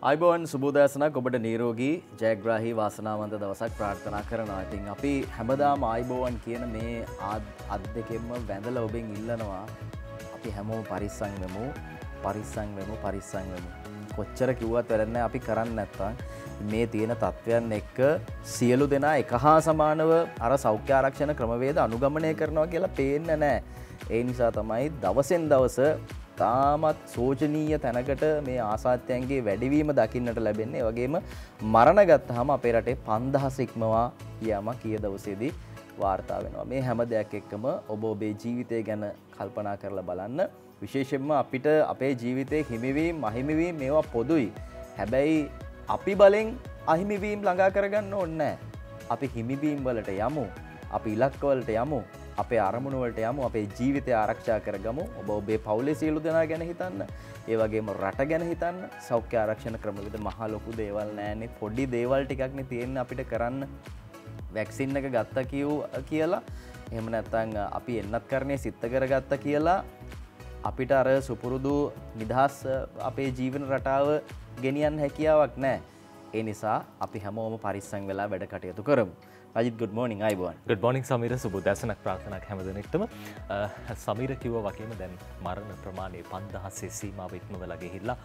අයිබෝන් සුබෝදෑසනක් ඔබට නිරෝගී ජයග්‍රාහී වාසනාවන්ත දවසක් ප්‍රාර්ථනා කරනවා. ඉතින් අපි හැමදාම අයිබෝන් කියන මේ අත් දෙකෙන්ම වැඳලා ඔබෙන් ඉල්ලනවා අපි හැමෝම පරිස්සම් වෙමු. කොච්චර කිව්වත් වැඩක් නැහැ අපි කරන්නේ නැත්තම් මේ තියෙන තත්වයන් එක්ක සියලු දෙනා එක හා සමානව අර සෞඛ්‍ය ආරක්ෂණ ක්‍රමවේද අනුගමනය කරනවා කියලා පේන්නේ නැහැ. ඒ නිසා තමයි දවසෙන් දවස තාමත් සෝචනීය තැනකට මේ ආසාත්‍යයන්ගේ වැඩිවීම දකින්නට ලැබෙන්නේ. ඒ වගේම මරණ ගත්තාම අපේ රටේ 5000 ඉක්මවා යෑම කීය දවසේදී වාර්තා වෙනවා. මේ හැම දෙයක් එක්කම ඔබ ඔබේ ජීවිතය ගැන කල්පනා කරලා බලන්න. විශේෂයෙන්ම අපිට අපේ ජීවිතේ හිමිවීම අහිමිවීම මේවා පොදුයි. හැබැයි අපි බලෙන් අහිමිවීම ළඟා කරගන්න ඕනේ නැහැ. අපි හිමිවීම වලට යමු. අපි ඉලක්ක වලට යමු. අපේ අරමුණු වලට යමු. අපේ ජීවිතය ආරක්ෂා කරගමු. ඔබ ඔබේ පවුලේ සියලු දෙනා ගැන හිතන්න. ඒ වගේම රට ගැන හිතන්න. සෞඛ්‍ය ආරක්ෂණ ක්‍රමවේද මහා ලොකු දේවල් නෑනේ. පොඩි දේවල් ටිකක්නේ තියෙන්නේ අපිට කරන්න. වැක්සින් එක ගත්තා කියලා එහෙම නැත්නම් අපි එන්නත් කරන්නේ සිද්ධ කරගත්තා කියලා අපිට අර සුපුරුදු නිදහස් අපේ ජීවන රටාව ගෙනියන්න හැකියාවක් නැහැ. ඒ නිසා අපි හැමෝම පරිස්සම් වෙලා වැඩ කටයුතු කරමු. Rajith good morning අයබෝන්. good morning Sameera සුබ දැසනක් ප්‍රාර්ථනා හැමදෙනෙක්ටම. සමීර කිව්වා වගේම දැන් මරණ ප්‍රමාණය 5000 සීමාව ඉක්මවලා ගිහිල්ලා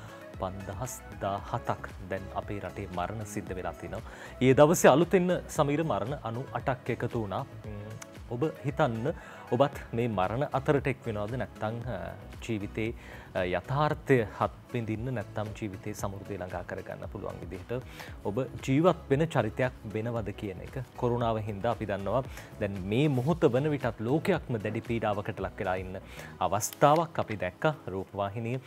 5017ක් දැන් අපේ රටේ මරණ සිද්ධ වෙලා තිනවා. ඊයේ දවසේ අලුතෙන් සමීර මරණ 98ක් එකතු වුණා. ඔබ හිතන්න ඔබත් මේ මරණ අතරට එක් වෙනවද නැත්නම් ජීවිතේ යථාර්ථය හත්විඳින්න නැත්නම් ජීවිතේ සමෘද්ධිය ළඟා කරගන්න පුළුවන් විදිහට ඔබ ජීවත් වෙන චරිතයක් වෙනවද කියන එක කොරෝනාව හින්දා අපි දන්නවා දැන් මේ මොහොත වන විටත් ලෝකයක්ම දැඩි පීඩාවකට ලක් වෙලා ඉන්න අවස්ථාවක් අපි දැක්කා රූපවාහිනිය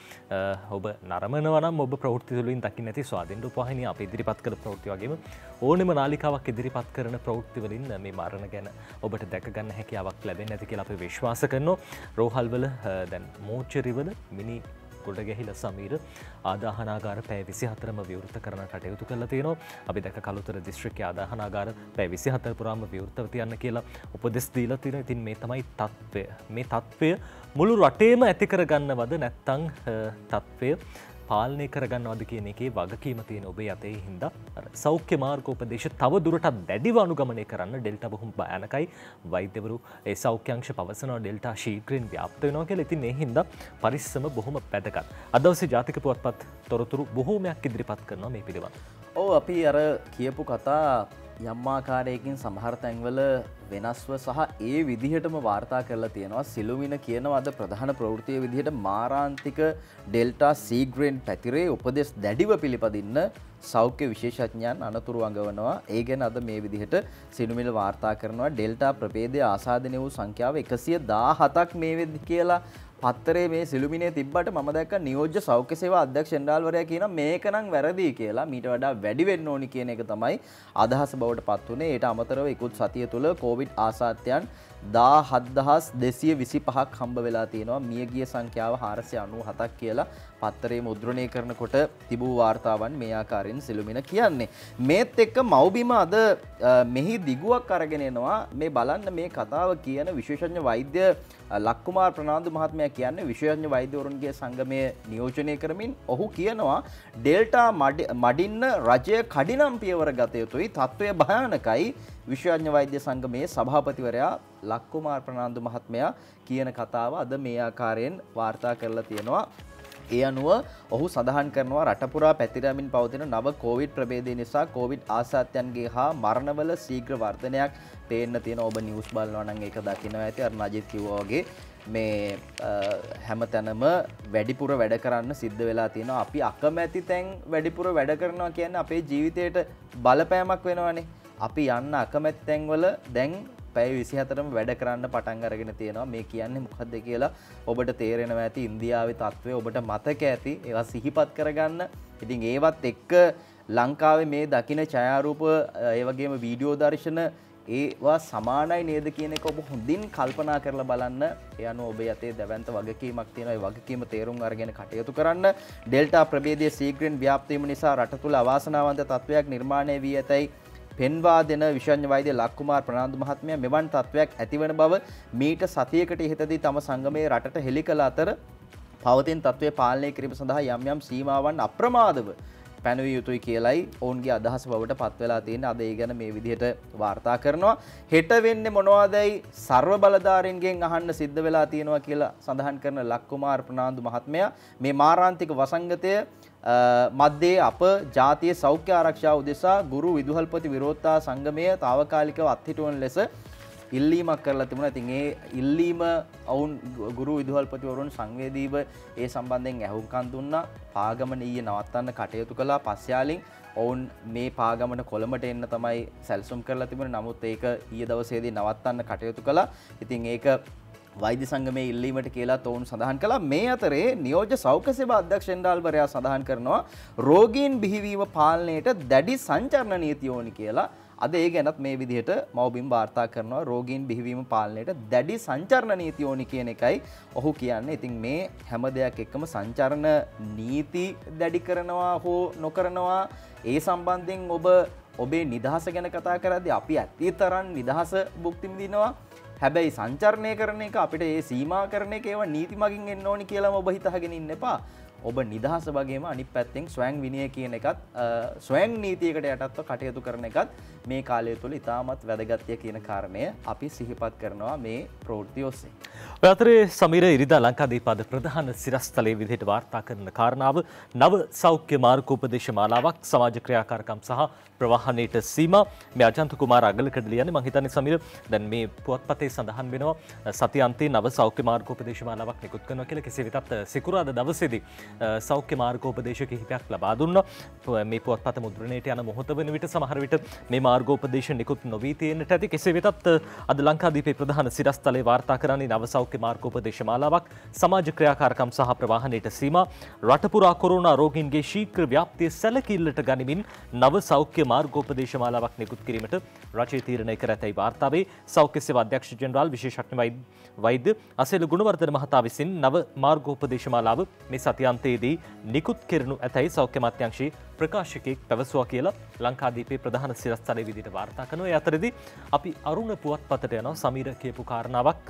ඔබ නරඹනවා නම් ඔබ ප්‍රවෘත්ති වලින් දකින්න ඇති ස්වාධීන රූපවාහිනිය අපි ඉදිරිපත් කළ ප්‍රවෘත්ති වගේම ඕනෙම නාලිකාවක් ඉදිරිපත් කරන ප්‍රවෘත්ති වලින් මේ මරණ ගැන ඔබට දැක ගන්න හැකියාවක් ලැබෙන්නේ නැති කියලා අපි විශ්වාස කරනවා රෝහල් වල දැන් මෝචරි වල මිනි ගොඩ ගැහිලා සමීර ආදාහනාගාර පැය 24ම විවෘත කරන කටයුතු කරලා තියෙනවා. අපි දැක්ක කළුතර දිස්ත්‍රික්කයේ ආදාහනාගාර පැය 24 පුරාම විවෘතව තියන්න කියලා උපදෙස් දීලා තියෙනවා. ඉතින් මේ තමයි තත්ත්වය. මේ තත්ත්වය මුළු රටේම ඇති කරගන්නවද නැත්නම් තත්ත්වය පාලනය කරගන්නවද කියන එකේ වගකීම තියෙන ඔබේ අතේ හින්දා සෞඛ්‍ය මාර්ගෝපදේශ තව දුරටත් දැඩිව අනුගමනය කරන්න ඩෙල්ටා බොහොම භයානකයි වෛද්‍යවරු ඒ සෞඛ්‍ය අංශ පවසනවා ඩෙල්ටා ශීඝ්‍රයෙන් ව්‍යාප්ත වෙනවා කියලා. ඉතින් ඒ හින්දා පරිස්සම බොහොම වැදගත්. අද දවසේ ජාතික පුවත්පත් තොරතුරු බොහෝමයක් ඉදිරිපත් කරනවා මේ පිළිබඳව. ඔව් අපි අර කියපු කතා යම් ආකාරයකින් සමහර තැන්වල වෙනස්ව සහ ඒ විදිහටම වාර්තා කරලා තියෙනවා. සිළුමිණ කියනවා අද ප්‍රධාන ප්‍රවෘත්තියේ විදිහට මාරාන්තික ඩෙල්ටා සීග්‍රේන් පැතිරේ උපදෙස් දැඩිව පිළිපදින්න සෞඛ්‍ය විශේෂඥයන් අනතුරු අඟවනවා. ඒ ගැන අද මේ විදිහට සිළුමිණ වාර්තා කරනවා. ඩෙල්ටා ප්‍රභේදයේ ආසාදනය වූ සංඛ්‍යාව 117ක් මේ වෙද්දි කියලා පත්තරේ මේ සිළුමිනේ තිබ්බට මම දැක්ක නියෝජ්‍ය සෞඛ්‍ය සේවා අධ්‍යක්ෂ ජෙනරාල්වරයා කියනවා මේක නම් වැරදි කියලා. මීට වඩා වැඩි වෙන්න ඕනි කියන එක තමයි අදහස බවට පත් වුණේ. ඊට අමතරව ඉක්ුත් සතිය තුල කොවිඩ් ආසාත්‍යයන් 17225ක් හම්බ වෙලා තියෙනවා. මියගිය සංඛ්‍යාව 497ක් කියලා පත්තරේ මුද්‍රණය කරනකොට තිබූ වාර්තාවන් මේ ආකාරයෙන් සිළුමිණ කියන්නේ. මේත් එක්ක මව්බිම අද මෙහි දිගුවක් අරගෙන එනවා. මේ බලන්න මේ කතාව කියන විශේෂඥ වෛද්‍ය ලක්කුමාර් ප්‍රනාන්දු මහත්මයා කියන්නේ විශේෂඥ වෛද්‍යවරුන්ගේ සංගමය නියෝජනය කරමින් ඔහු කියනවා ඩෙල්ටා මඩින්න රජය කඩිනම් පියවර ගත යුතුයි. තත්ත්වය භයානකයි. විශේෂඥ වෛද්‍ය සංගමයේ සභාපතිවරයා ලක්කුමාර් ප්‍රනාන්දු මහත්මයා කියන කතාව අද මේ ආකාරයෙන් වාර්තා කරලා තියෙනවා. ඒ අනුව ඔහු සඳහන් කරනවා රට පුරා පැතිරෙමින් පවතින නව කොවිඩ් ප්‍රභේදය නිසා කොවිඩ් ආසාත්‍යයන්ගේ හා මරණවල ශීඝ්‍ර වර්ධනයක් පේන්න තියෙන. ඔබ නිවුස් බලනවා නම් ඒක දකිනවා ඇති. අර නජිත් කිව්වා වගේ මේ හැමතැනම වැඩිපුර වැඩ කරන්න සිද්ධ වෙලා තියෙනවා. අපි අකමැති තැන් වැඩිපුර වැඩ කරනවා කියන්නේ අපේ ජීවිතයට බලපෑමක් වෙනවනේ. අපි යන්න අකමැති තැන්වල දැන් පැය 24ම වැඩ කරන්න පටන් අරගෙන තියෙනවා. මේ කියන්නේ මොකද්ද කියලා ඔබට තේරෙනවා ඇති. ඉන්දියාවේ තත්ත්වය ඔබට මතක ඇති. ඒවා සිහිපත් කරගන්න. ඉතින් ඒවත් එක්ක ලංකාවේ මේ දකින්න ඡායාරූප ඒ වගේම වීඩියෝ දර්ශන ඒවා සමානයි නේද කියන එක ඔබ හොඳින් කල්පනා කරලා බලන්න. ඒ අනුව ඔබේ අතේ දැවැන්ත වගකීමක් තියෙනවා. ඒ වගකීම තේරුම් අරගෙන කටයුතු කරන්න. ඩෙල්ටා ප්‍රභේදයේ ශීඝ්‍රයෙන් ව්‍යාප්ත වීම නිසා රට තුල අවාසනාවන්ත තත්ත්වයක් නිර්මාණය වී ඇතැයි පෙන්වා දෙන විශේෂඥ වෛද්‍ය ලක්කුමාර් ප්‍රනාන්දු මහත්මයා මෙවන් තත්ත්වයක් ඇතිවන බව මීට සතියකට ඉහතදී තම සංගමයේ රටට හෙළි කළ අතර පවතින තත්ත්වය පාලනය කිරීම සඳහා යම් යම් සීමාවන් අප්‍රමාදව පැනවිය යුතුයි කියලයි ඔවුන්ගේ අදහස බවට පත් වෙලා තියෙන්නේ. අද ඒ ගැන මේ විදිහට වාර්තා කරනවා. හෙට වෙන්නේ මොනවදයි සර්ව බලධාරීන්ගෙන් අහන්න සිද්ධ වෙලා තියෙනවා කියලා සඳහන් කරන ලක්කුමාර ප්‍රනාන්දු මහත්මයා මේ මාරාන්තික වසංගතය මධ්‍යයේ අප ජාතිය සෞඛ්‍ය ආරක්ෂාව උදෙසා ගුරු විදුහල්පති විරෝධතා සංගමය తాවකාලිකව අත්හිටුවන ලෙස ඉල්ලීමක් කරලා තිබුණා. ඉතින් ඒ ඉල්ලීම වුන් ගුරු විදුහල්පතිවරුන් සංවේදීව ඒ සම්බන්ධයෙන් ඇහුම්කන් දුන්නා. පාගමන ඊයේ නවත්තන්න කටයුතු කළා. පස්යාලින් ඔවුන් මේ පාගමන කොළඹට එන්න තමයි සැලසුම් කරලා තිබුණේ. නමුත් ඒක ඊයේ දවසේදී නවත්තන්න කටයුතු කළා. ඉතින් ඒක වෛද්‍ය සංගමේ ඉල්ලීමට කියලා ඔවුන් සඳහන් කළා. මේ අතරේ නියෝජ්‍ය සෞඛ්‍ය සේවා අධ්‍යක්ෂ ජෙනරාල්වරයා සඳහන් කරනවා රෝගීන් බිහිවීම පාලනයට දැඩි සංචරණ නීතිය ඕනි කියලා. අද ඒ ගැනත් මේ විදිහට මව්බිම් වාර්තා කරනවා. රෝගීන් බිහිවීම පාලනයට දැඩි සංචරණ නීතිය ඕනි කියන එකයි ඔහු කියන්නේ. ඉතින් මේ හැම දෙයක් එක්කම සංචරණ නීති දැඩි කරනවා හෝ නොකරනවා ඒ සම්බන්ධයෙන් ඔබේ නිදහස ගැන කතා කරද්දී අපි ඇත්තටම නිදහස භුක්ති විඳිනවා. හැබැයි සංචරණය කරන එක අපිට ඒ සීමා කරන එක ඒවා නීති මගින් එන්න ඕනි කියලාම ඔබ හිතාගෙන ඉන්න එපා. ඔබ නිදහස වගේම අනිත් පැත්තෙන් ස්වයං විනය කියන එකත් ස්වයං නීතියකට යටත්ව කටයුතු කරන එකත් මේ කාලය තුළ ඉතාමත් වැදගත්ය කියන කාරණය අපි සිහිපත් කරනවා මේ ප්‍රවෘත්ති ඔස්සේ. ඔය අතරේ සමීර ඉරිදා ලංකාදීප අද ප්‍රධාන සිරස්තලයේ විදිහට වාර්තා කරන කාරණාව නව සෞඛ්‍ය මාර්ගෝපදේශ මාලාවක් සමාජ ක්‍රියාකාරකම් සහ ප්‍රවාහනයට සීමා. මේ අජන්ත කුමාර අගලකඩ ලියන්නේ මම හිතන්නේ සමීර දැන් මේ පුවත්පතේ සඳහන් වෙනවා සති අන්තයේ නව සෞඛ්‍ය මාර්ගෝපදේශ මාලාවක් නිකුත් කරනවා කියලා. කෙසේ වෙතත් සිකුරාදා දවසේදී සෞඛ්‍ය මාර්ගෝපදේශ කිහිපයක් ලබා දුන්නා. මේ පුවත්පත මුද්‍රණයට යන මොහොත වෙන විට සමහර විට මේ මාර්ගෝපදේශ නිකුත් නොවී තියෙන්නට ඇති. කෙසේ වෙතත් අද ලංකාදීපේ ප්‍රධාන සිරස්තලයේ වාර්තා කරන්නේ නව සෞඛ්‍ය මාර්ගෝපදේශ මාලාවක් සමාජ ක්‍රියාකාරකම් සහ ප්‍රවාහනයට සීමා. රට පුරා කොරෝනා රෝගීන්ගේ ශීඝ්‍ර ව්‍යාප්තිය සැලකිල්ලට ගනිමින් නව සෞඛ්‍ය මාර්ගෝපදේශ මාලාවක් නිකුත් කිරීමට රජය තීරණය කර ඇතැයි වාර්තාවේ සෞඛ්‍ය සේවා අධ්‍යක්ෂ ජෙනරාල් විශේෂඥ වෛද්‍ය අසේල ගුණවර්ධන මහතා විසින් නව මාර්ගෝපදේශ මාලාව මේ සතියන්තයේදී නිකුත් කෙරෙනු ඇතැයි සෞඛ්‍ය අමාත්‍යාංශයේ ප්‍රකාශකයෙක් පැවසුවා කියලා ලංකාදීපේ ප්‍රධාන සිරස්තලයේ විදිහට වාර්තා කරනවා. ඒ අතරදී අපි අරුණ පුවත්පතට යනවා. සමීර කියපු කාරණාවක්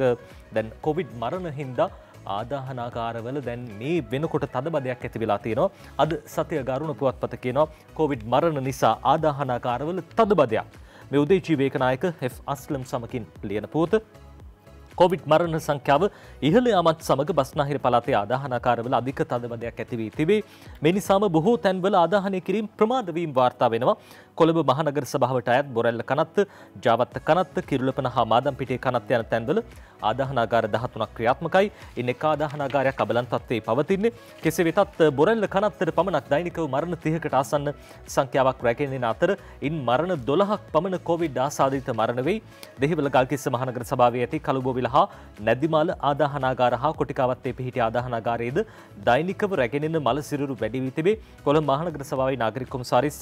දැන් කොවිඩ් මරණ හින්දා ආදාහනාකාරවල දැන් මේ වෙනකොට තදබදයක් ඇති වෙලා තියෙනවා. අද සතිය ගරුණ පුවත්පත කියනවා කොවිඩ් මරණ නිසා ආදාහනාකාරවල තදබදයක්. මේ උදේජීව ඒකනායක එෆ් අස්ලම් සමකින් ලියන පුවත. කොවිඩ් මරණ සංඛ්‍යාව ඉහළ යාමත් සමග බස්නාහිර පළාතේ ආදාහනාකාරවල අධික තදබදයක් ඇති වී තිබේ. මේ නිසාම බොහෝ තැන්වල ආදාහනය කිරීම ප්‍රමාද වීම වාර්තා වෙනවා. කොළඹ මහනගර සභාවට අයත් බොරැල්ල කනත්ත, ජාවත්ත කනත්ත, කිරුළපන හා මාදම්පිටිය කනත්ත යන තැන්වල ආදාහනාගාර 13ක් ක්‍රියාත්මකයි. ඉන් එක් ආදාහනාගාරයක් අබලන් තත්ත්වයේ පවතින්නේ. කෙසේ වෙතත් බොරැල්ල කනත්තට පමණක් දෛනිකව මරණ 30කට ආසන්න සංඛ්‍යාවක් රැකෙන අතර ඉන් මරණ 12ක් පමණ කොවිඩ් ආසාදිත මරණ වෙයි. දෙහිවල ගල්කිස්ස මහනගර සභාවේ ඇති කළුබෝවිල හා නැදිමාල ආදාහනාගාර හා කොටිකාවත්තේ පිහිටි ආදාහනාගාරයේද දෛනිකව රැගෙනෙන මල සිරුරු වැඩි වී තිබේ. කොළඹ මහනගර සභාවේ නාගරික කොමසාරිස්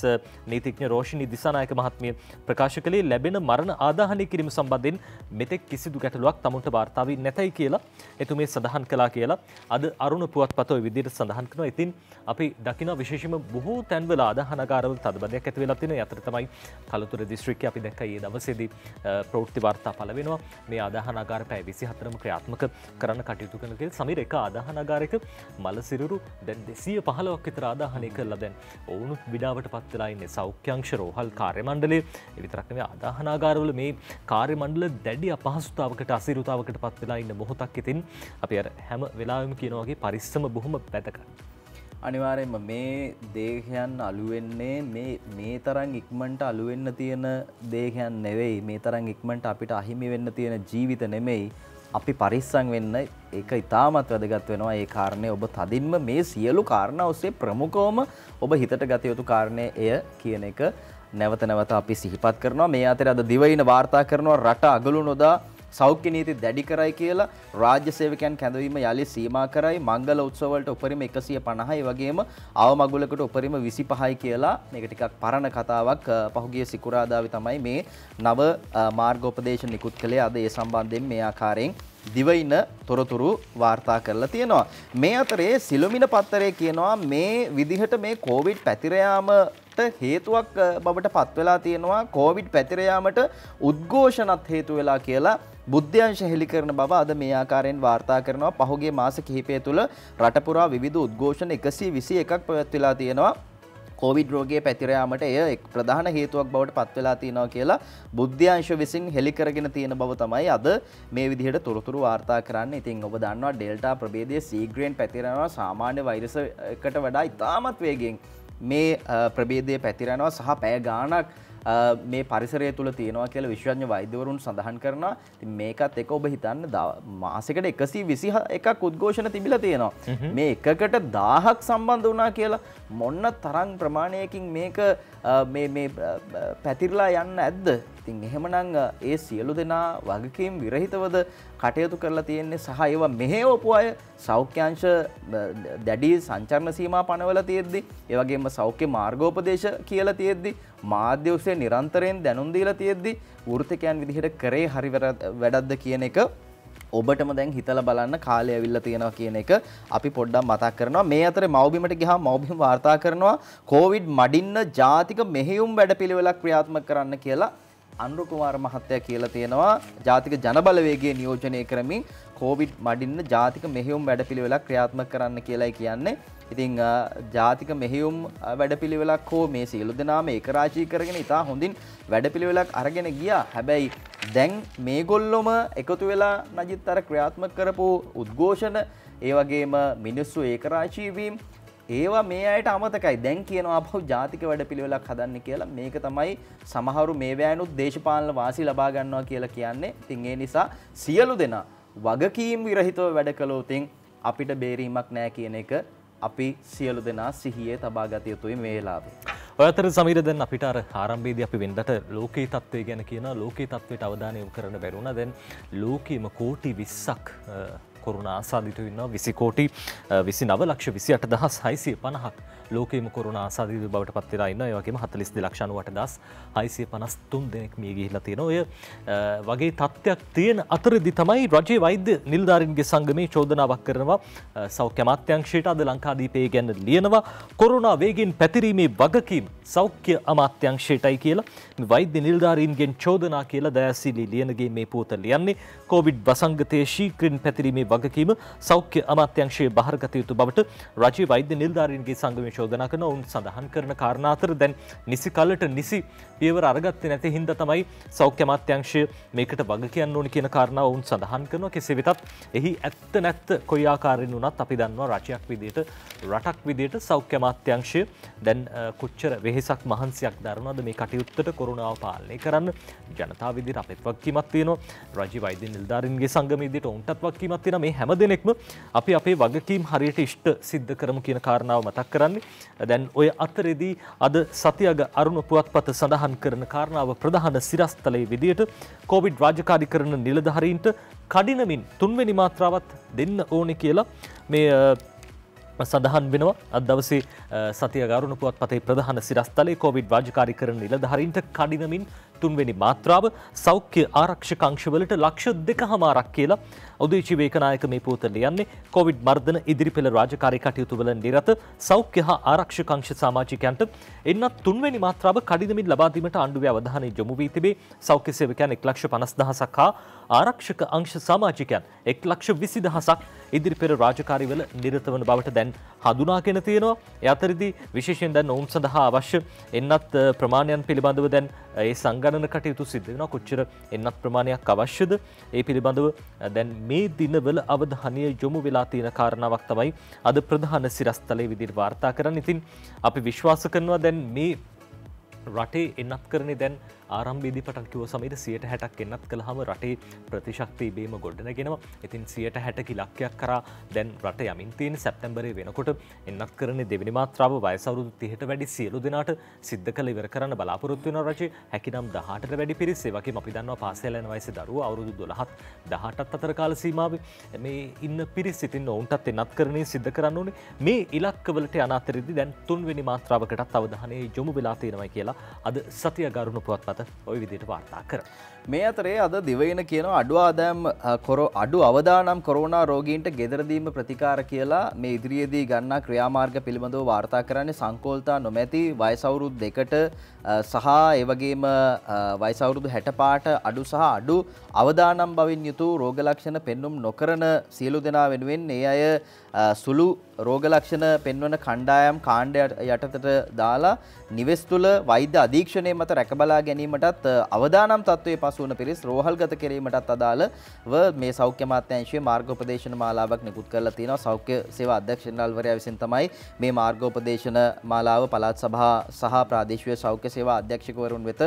නීතිඥ රෝෂිනී දිසානායක මහත්මිය ප්‍රකාශ කළේ ලැබෙන මරණ ආදාහනය කිරීම සම්බන්ධයෙන් මෙතෙක් කිසිදු ගැටලුවක් තමුන්ට වාර්තා වී නැතයි කියලා එතුමිය සඳහන් කළා කියලා අද අරුණ පුවත්පත ඔය විදිහට සඳහන් කරනවා. ඉතින් අපි දකින විශේෂයෙන්ම බොහෝ තැන්වල ආදාහනාගාරවල තදබදයක් ඇති වෙලා තියෙනවා. ඒ අතර තමයි කළුතර දිස්ත්‍රික්කයේ අපි දැක්කා ඊයේ දවසේදී ප්‍රවෘත්ති වාර්තා පළ වෙනවා. මේ ආදාහනාගාර පැය 24ම ක්‍රියාත්මක කරන්න කටයුතු කරන කියලා සමීර එක ආදාහනාගාරයක මල සිරුරු දැන් 215ක් විතර ආදාහනය කරලා දැන් ඔවුනුත් විඩාවට පත් වෙලා ඉන්නේ. සෞඛ්‍යාංශ රෝහල් කාර්ය මණ්ඩලය ඒ විතරක් නෙවෙයි ආදාහනාගාරවල මේ කාර්ය මණ්ඩල දැඩි අපහසුතාවකට අසීරුතාවකට පත් වෙලා ඉන්න මොහොතක්. ඉතින් අපි අර හැම වෙලාවෙම කියනවා වගේ පරිස්සම බොහොම වැදගත්. අනිවාර්යයෙන්ම මේ දේහයන් අලුවෙන්නේ මේ තරම් ඉක්මනට අලුවෙන්න තියෙන දේහයන් නෙවෙයි. මේ තරම් ඉක්මනට අපිට අහිමි වෙන්න තියෙන ජීවිත නෙමෙයි. අපි පරිස්සම් වෙන්න ඒක ඉතාමත් වැදගත් වෙනවා. ඒ කාරණේ ඔබ තදින්ම මේ සියලු කාරණා ඔස්සේ ප්‍රමුඛවම ඔබ හිතට ගත යුතු කාරණේ එය කියන එක නැවත නැවත අපි සිහිපත් කරනවා. මේ අතර අද දිවයින වාර්තා කරනවා රට අගලු නොදා සෞඛ්‍ය නීති දැඩි කරයි කියලා. රාජ්‍ය සේවකයන් කැඳවීම යලි සීමා කරයි. මංගල උත්සව වලට උපරිම 150යි වගේම අවමගුලකට උපරිම 25යි කියලා. මේක ටිකක් පරණ කතාවක්. පහුගිය සිකුරාදාවේ තමයි මේ නව මාර්ගෝපදේශ නිකුත් කළේ. අද ඒ සම්බන්ධයෙන් මේ ආකාරයෙන් දිවයින තොරතුරු වාර්තා කරලා තියෙනවා. මේ අතරේ සිළුමිණ පත්තරේ කියනවා මේ විදිහට මේ කොවිඩ් පැතිර යාමට හේතුවක් බවට පත් වෙලා තියෙනවා. කොවිඩ් පැතිර යාමට උද්ඝෝෂණත් හේතු වෙලා කියලා බුද්ධ්‍යංශ හෙළි කරන බව අද මේ ආකාරයෙන් වාර්තා කරනවා. පහුගිය මාස කිහිපය තුළ රට පුරා විවිධ උද්ඝෝෂණ 121ක් පැවැත්විලා තියෙනවා. කොවිඩ් රෝගයේ පැතිර යාමට එය එක් ප්‍රධාන හේතුවක් බවට පත් වෙලා තියෙනවා කියලා බුද්ධ්‍යාංශ විසින් හෙළි කරගෙන තියෙන බව තමයි අද මේ විදිහට තොරතුරු වාර්තා කරන්නේ. ඉතින් ඔබ දන්නවා ඩෙල්ටා ප්‍රභේදයේ ශීඝ්‍රයෙන් පැතිරෙනවා සාමාන්‍ය වෛරස් එකට වඩා ඉතාමත් වේගෙන් මේ ප්‍රභේදයේ පැතිරෙනවා සහ පැය ගාණක් මේ පරිසරය තුළ තියෙනවා කියලා විශ්වඥ වෛද්‍යවරුන් සඳහන් කරනවා. ඉතින් මේකත් එක ඔබ හිතන්න මාසෙකට 121ක් උද්ඝෝෂණ තිබිලා තියෙනවා. මේ එකකට 1000ක් සම්බන්ධ වුණා කියලා මොන්න තරම් ප්‍රමාණයකින් මේක මේ පැතිරලා යන්න ඇද්ද? ඉතින් එහෙමනම් ඒ සියලු දෙනා වගකීම් විරහිතවද කටයුතු කරලා තියෙන්නේ සහ ඒවා මෙහෙවපු අය සෞඛ්‍යාංශ දැඩි සංචරණ සීමා පනවලා තියෙද්දි ඒ වගේම සෞඛ්‍ය මාර්ගෝපදේශ කියලා තියෙද්දි මාධ්‍ය ඔස්සේ නිරන්තරයෙන් දැනුම් දීලා තියෙද්දි වෘත්තිකයන් විදිහට කරේ හරි වැඩක්ද කියන එක ඔබටම දැන් හිතලා බලන්න කාලය ඇවිල්ලා තියෙනවා කියන එක අපි පොඩ්ඩක් මතක් කරනවා. මේ අතරේ මව්බිමට ගියාම මව්බිම වාර්තා කරනවා කොවිඩ් මඩින්න ජාතික මෙහෙයුම් වැඩපිළිවෙලක් ක්‍රියාත්මක කරන්න කියලා අනුර කුමාර මහත්තයා කියලා තියෙනවා. ජාතික ජනබලවේගයේ නියෝජනය කරමින් කොවිඩ් මඩින්න ජාතික මෙහෙයුම් වැඩපිළිවෙලක් ක්‍රියාත්මක කරන්න කියලායි කියන්නේ. ඉතින් ජාතික මෙහෙයුම් වැඩපිළිවෙලක් හෝ මේ සියලු දෙනාම ඒක රාජී කරගෙන ඉතා හොඳින් වැඩපිළිවෙලක් අරගෙන ගියා. හැබැයි දැන් මේගොල්ලොම එකතු වෙලා නජිත් අර ක්‍රියාත්මක කරපු උද්ඝෝෂණ ඒ වගේම මිනිස්සු ඒක රාජී වීම ඒවා මේ අයට අමතකයි. දැන් කියනවා අපහු ජාතික වැඩපිළිවෙලක් හදන්න කියලා. මේක තමයි සමහරු මේ වෑනුත් දේශපාලන වාසි ලබා ගන්නවා කියලා කියන්නේ. ඉතින් ඒ නිසා සියලු දෙනා වගකීම් විරහිතව වැඩ කළොත් අපිට බේරීමක් නැහැ කියන එක අපි සියලු දෙනා සිහියේ තබා ගත යුතුයි මේ වෙලාවේ. ඔය අතර සමීර දැන් අපිට අර ආරම්භයේදී අපි වෙනදට ලෝකයේ තත්ත්වය ගැන කියනවා. ලෝකයේ තත්ත්වයට අවධානය යොමු කරන්න බැරි වුණා. දැන් ලෝකෙම කෝටි 20ක් කොරුණා ආසාදිතව ඉන්නවා. 20 කෝටි 29,28,650ක් ලෝකෙම කොරුණා ආසාදිත බවට පත් වෙලා ඉන්නවා. ඒ වගේම 42,98,653 දෙනෙක් මිය ගිහිල්ලා තියෙනවා. ඔය වගේ තත්ත්වයක් තියෙන අතරදී තමයි රජයේ වෛද්‍ය නිලධාරීන්ගේ සංගමේ චෝදනාවක් කරනවා. සෞඛ්‍ය අමාත්‍යාංශයට අද ලංකාදීපේ ගැන ලියනවා කොරුණා වේගින් පැතිරීමේ වගකීම් සෞඛ්‍ය අමාත්‍යාංශයටයි කියලා. මේ වෛද්‍ය නිලධාරීන්ගෙන් චෝදනා කියලා දයාසිරි ලියනගේ මේ පොත ලියන්නේ කොවිඩ් වසංගතයේ ශීඝ්‍රයෙන් පැතිරීමේ වගකීම සෞඛ්‍ය අමාත්‍යාංශයේ බහරගත යුතු බවට රජයේ වෛද්‍ය නිලධාරීන්ගේ සංගමය චෝදනා කරන ඔවුන් සඳහන් කරන කාරණා අතර දැන් නිසි කලට නිසි පියවර අරගත්තේ නැති හින්දා තමයි සෞඛ්‍ය අමාත්‍යාංශය මේකට වග කියන්න ඕනි කියන කාරණාව ඔවුන් සඳහන් කරනවා. කෙසේ වෙතත් එහි ඇත්ත නැත්ත කොයි ආකාරයෙන් වුණත් අපි දන්නවා රජයක් විදියට රටක් විදියට සෞඛ්‍ය අමාත්‍යාංශය දැන් කොච්චර වෙහෙසක් මහන්සියක් දරනවද මේ කටයුත්තට කොරෝනාව පාලනය කරන්න. ජනතාව විදියට අපිට වගකීමක් තියෙනවා. රජයේ වෛද්‍ය නිලධාරීන්ගේ සංගමය විදියට ඔවුන්ටත් වගකීමක් තියෙනවා. මේ හැම දෙනෙක්ම අපි අපේ වගකීම් හරියට ඉෂ්ට සිද්ධ කරමු කියන කාරණාව මතක් කරන්නේ. දැන් ඔය අතරේදී අද සතියග අරුණ පුවත්පත සඳහන් කරන කාරණාව ප්‍රධාන සිරස්තලයේ විදියට කොවිඩ් රාජකාරී කරන නිලධාරීන්ට කඩිනමින් 3 වෙනි මාත්‍රාවත් දෙන්න ඕනේ කියලා මේ සඳහන් වෙනවා. අද දවසේ සතියග අරුණ පුවත්පතේ ප්‍රධාන සිරස්තලයේ කොවිඩ් රාජකාරී කරන නිලධාරීන්ට කඩිනමින් 3 වෙනි මාත්‍රාව සෞඛ්‍ය ආරක්ෂක අංශවලට ලක්ෂ 2.5ක් කියලා උදේචි වේකනායක මේ පොත ලියන්නේ. කොවිඩ් මර්ධන ඉදිරිපෙළ රාජකාරී කටයුතු වල නිරත සෞඛ්‍ය හා ආරක්ෂක අංශ සමාජිකයන්ට එන්නත් 3 වෙනි මාත්‍රාව කඩිනමින් ලබා දීමට ආණ්ඩුවේ අවධානය යොමු වී තිබේ. සෞඛ්‍ය සේවකයන් 1,50,000ක් හා ආරක්ෂක අංශ සමාජිකයන් 1,20,000ක් ඉදිරිපෙළ රාජකාරී වල නිරත වන බවට දැන් හඳුනාගෙන තියෙනවා. ඒ අතරදී විශේෂයෙන් දැන් ඔවුන් සඳහා අවශ්‍ය එන්නත් ප්‍රමාණයන් පිළිබඳව දැන් ඒ සංගණන කටයුතු සිද්ධ වෙනවා. කොච්චර එන්නත් ප්‍රමාණයක් අවශ්‍යද ඒ පිළිබඳව දැන් මේ දිනවල අවධානය යොමු වෙලා තියෙන කාරණාවක් තමයි අද ප්‍රධාන සිරස්තලයේ විදිහට වාර්තා කරන්නේ. ඉතින් අපි විශ්වාස කරනවා දැන් මේ රටේ එන්නත් කරන්නේ දැන් ආරම්භයේදී පටන් කිව්ව සමීර 60%ක් එන්නත් කළාම රටේ ප්‍රතිශක්තිය බේම ගොඩනගෙනවා. ඉතින් 60% ඉලක්කයක් කරා දැන් රට යමින් තියෙන සැප්තැම්බරේ වෙනකොට එන්නත් කරන්නේ දෙවෙනි මාත්‍රාව වයස අවුරුදු 30ට වැඩි සියලු දෙනාට සිද්ධ කළ ඉවර කරන්න බලාපොරොත්තු වෙනවා රජය. හැකිනම් 18ට වැඩි පිරිස ඒ වගේම අපි දන්නවා පාසල් යන වයසේ දරුවෝ අවුරුදු 12ත් 18ත් අතර කාල සීමාවේ මේ ඉන්න පිරිස ඉතින් ඔවුන්ටත් එන්නත් කරන්නේ සිද්ධ කරන්න ඕනේ. මේ ඉලක්කවලට යන අතරේදී දැන් 3 වෙනි මාත්‍රාවකටත් අවධානය යොමු වෙලා තියෙනවා කියලා අද සතිය ගරුණ පුවත්පත් අද ওই විදිහට වාර්තා කරනවා. මේ අතරේ අද දිවයින කියන අඩු අවදානම් කොරෝනා රෝගීන්ට ගෙදරදීම ප්‍රතිකාර කියලා මේ ඉදිරියේදී ගන්නා ක්‍රියාමාර්ග පිළිබඳව වාර්තා කරන්නේ සංකෝල්තා නොමැති වයස අවුරුදු 2ට සහ ඒ වගේම වයස අවුරුදු 60 පාට අඩු සහ අඩු අවදානම් බවින් යුතු රෝග ලක්ෂණ පෙන්눔 නොකරන සියලු දෙනා වෙනුවෙන් ඒ අය සුළු රෝග ලක්ෂණ පෙන්වන කණ්ඩායම් කාණ්ඩ යටතට දාලා නිවෙස් තුළ වෛද්‍ය අධීක්ෂණය මත රැකබලා ගැනීමටත් අවදානම් තත්ත්වයේ පසු වන පිරිස් රෝහල්ගත කිරීමටත් අදාළව මේ සෞඛ්‍ය අමාත්‍යාංශයේ මාර්ගෝපදේශන මාලාවක් නිකුත් කරලා තියෙනවා. සෞඛ්‍ය සේවා අධ්‍යක්ෂ ජනරාල්වරයා විසින් තමයි මේ මාර්ගෝපදේශන මාලාව පළාත් සභා සහ ප්‍රාදේශීය සෞඛ්‍ය සේවා අධ්‍යක්ෂකවරුන් වෙත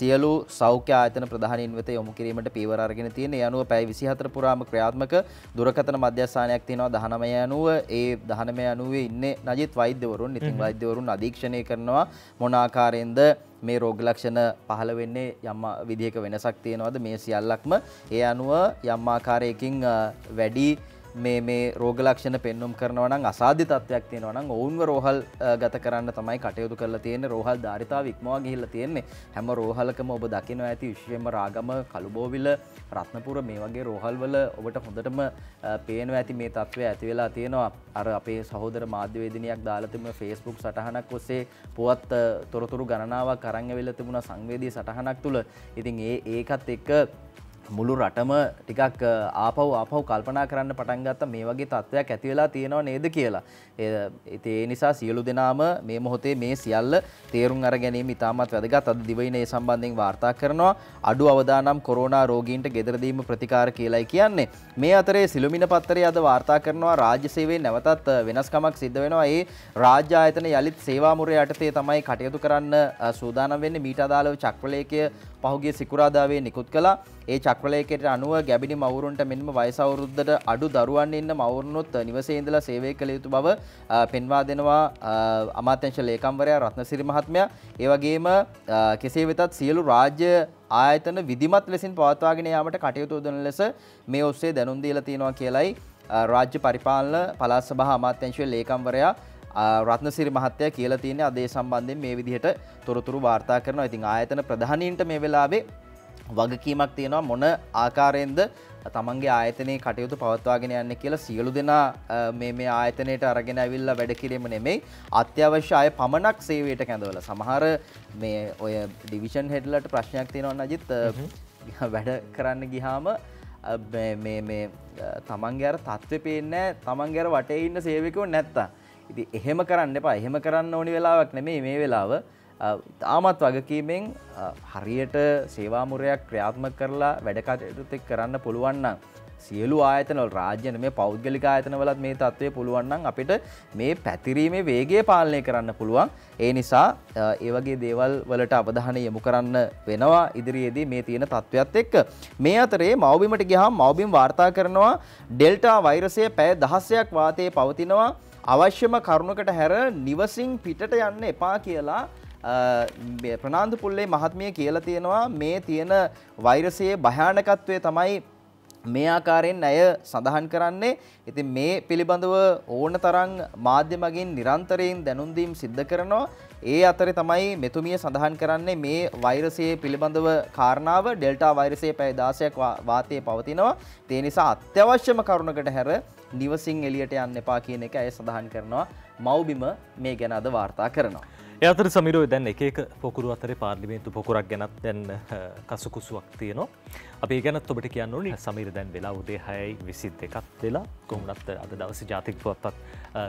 සියලු සෞඛ්‍ය ආයතන ප්‍රධානීන් වෙත යොමු කිරීමට පියවර අරගෙන තියෙනවා. ඒ අනුව පැය 24 පුරාම ක්‍රියාත්මක දුරකථන මධ්‍යස්ථානයක් තියෙනවා 1990. ඒ 1990 ඉන්නේ නජිත් වෛද්‍යවරුන්. ඉතින් වෛද්‍යවරුන් අධීක්ෂණය කරනවා මොන ආකාරයෙන්ද මේ රෝග ලක්ෂණ පහළ වෙන්නේ, යම් විදිහක වෙනසක් තියෙනවද, මේ සියල්ලක්ම ඒ අනුව යම් ආකාරයකින් වැඩි මේ රෝග ලක්ෂණ පෙන්눔 කරනවා නම් අසාධ්‍ය තත්ත්වයක් තියෙනවා නම් ඔවුන්ව රෝහල් ගත කරන්න තමයි කටයුතු කරලා තියෙන්නේ. රෝහල් ධාරිතාව ඉක්මවා ගිහිල්ලා තියෙන්නේ. හැම රෝහලකම ඔබ දකිනවා ඇති විශේෂයෙන්ම රාගම, කළුබෝවිල, රත්නපුර මේ වගේ රෝහල් වල ඔබට හොඳටම පේනවා ඇති මේ තත්ත්වය ඇති වෙලා තියෙනවා. අර අපේ සහෝදර මාධ්‍යවේදිනියක් දාලා තිබුණ Facebook සටහනක් ඔස්සේ පුවත් තොරතුරු ගණනාවක් අරන් ඇවිල්ලා තිබුණා සංවේදී සටහනක් තුල. ඉතින් ඒකත් එක්ක මුළු රටම ටිකක් ආපහු කල්පනා කරන්න පටන් ගත්තා මේ වගේ තත්ත්වයක් ඇති වෙලා තියෙනව නේද කියලා. ඒ නිසා සියලු දෙනාම මේ මොහොතේ මේ සියල්ල තේරුම් අර ගැනීම ඉතාමත් වැදගත්. අද දිවයින ඒ සම්බන්ධයෙන් වාර්තා කරනවා. අඩු අවදානම් කොරෝනා රෝගීන්ට ගෙදරදීම ප්‍රතිකාර කියලායි කියන්නේ. මේ අතරේ සිළුමිණ පත්තරය අද වාර්තා කරනවා රාජ්‍ය සේවයේ නැවතත් වෙනස්කමක් සිද්ධ වෙනවා. ඒ රාජ්‍ය ආයතන යලිත් සේවා මුරය යටතේ තමයි කටයුතු කරන්න සූදානම් වෙන්නේ. මීට අදාළව චක්‍රලේඛය පහුගිය සිකුරාදාවේ නිකුත් කළා. ඒ චක්‍රලේඛයට අනුව ගැබිණි මවුරුන්ට මෙන්ම වයස අවුරුද්දට අඩු දරුවන් ඉන්න මවුරුන්ොත් නිවසේ ඉඳලා සේවය කළ යුතු බව පෙන්වා දෙනවා අමාත්‍යාංශ ලේකම්වරයා රත්නසිරි මහත්මයා. ඒ වගේම කෙසේ වෙතත් සියලු රාජ්‍ය ආයතන විධිමත් ලෙසින් පවත්වාගෙන යාමට කටයුතු යොදන ලෙස මේ ඔස්සේ දැනුම් දීලා තියෙනවා කියලයි රාජ්‍ය පරිපාලන පළාත් සභා අමාත්‍යාංශයේ ලේකම්වරයා රත්නසිරි මහත්තයා කියලා තියෙන්නේ. අද ඒ සම්බන්ධයෙන් මේ විදිහට තොරතුරු වාර්තා කරනවා. ඉතින් ආයතන ප්‍රධානීන්ට මේ වෙලාවේ වගකීමක් තියෙනවා මොන ආකාරයෙන්ද තමන්ගේ ආයතනයේ කටයුතු පවත්වාගෙන යන්නේ කියලා. සියලු දෙනා මේ ආයතනයට අරගෙන ඇවිල්ලා වැඩ කිරීම නෙමෙයි, අත්‍යවශ්‍ය අය පමණක් සේවයට කැඳවලා. සමහර මේ ඔය ඩිවිෂන් හෙඩ්ලට ප්‍රශ්නයක් තියෙනවා නජිත්, වැඩ කරන්න ගියාම මේ තමන්ගේ අර තත්ත්වෙ පේන්නේ නැහැ, තමන්ගේ අර වටේ ඉන්න සේවකයෝ නැත්තම්. ඉතින් එහෙම කරන්න එපා. එහෙම කරන්න ඕනි වෙලාවක් නෙමෙයි මේ වෙලාව. තාමත් වගකීමෙන් හරියට සේවා මුරයක් ක්‍රියාත්මක කරලා වැඩ කටයුතු කරන්න පුළුවන් නම් සියලු ආයතනවල රාජ්‍ය නෙමෙයි පෞද්ගලික ආයතනවලත් මේ තත්ත්වය පුළුවන් නම් අපිට මේ පැතිරීමේ වේගය පාලනය කරන්න පුළුවන්. ඒ නිසා ඒ වගේ දේවල් වලට අවධානය යොමු කරන්න වෙනවා ඉදිරියේදී මේ තියෙන තත්ත්වයක් එක්ක. මේ අතරේ මව්බිමට ගියාම මව්බිම වාර්තා කරනවා ඩෙල්ටා වෛරසය පැය 16ක් වාතයේ පවතිනවා. අවශ්‍යම කරුණකට හැර නිවසින් පිටට යන්න එපා කියලා ප්‍රනාන්දු පුල්ලේ මහත්මිය කියලා තියෙනවා. මේ තියෙන වෛරසයේ භයානකත්වය තමයි මේ ආකාරයෙන් ඇය සඳහන් කරන්නේ. ඉතින් මේ පිළිබඳව ඕන තරම් මාධ්‍ය මගින් නිරන්තරයෙන් දැනුම් දීම් සිද්ධ කරනවා. ඒ අතරේ තමයි මෙතුමිය සඳහන් කරන්නේ මේ වෛරසයේ පිළිබඳව කාරණාව ඩෙල්ටා වෛරසයේ පැය 16ක් වාතයේ පවතිනවා. ඒ නිසා අත්‍යවශ්‍යම කරුණකට හැර නිවසින් එළියට යන්න එපා කියන එක ඇය සඳහන් කරනවා. මව්බිම මේ ගැන අද වාර්තා කරනවා. ඒ අතර සමීරෝ දැන් එක පොකුරු අතරේ පාර්ලිමේන්තු පොකුරක් ගැනත් දැන් කසුකුසුවක් තියෙනවා. අපි ඒ ගැනත් ඔබට කියන්න ඕනේ. සමීර දැන් වෙලා උදේ 6:22ක් වෙලා කොහොමවත් අද දවසේ ජාතික පුවත්පත්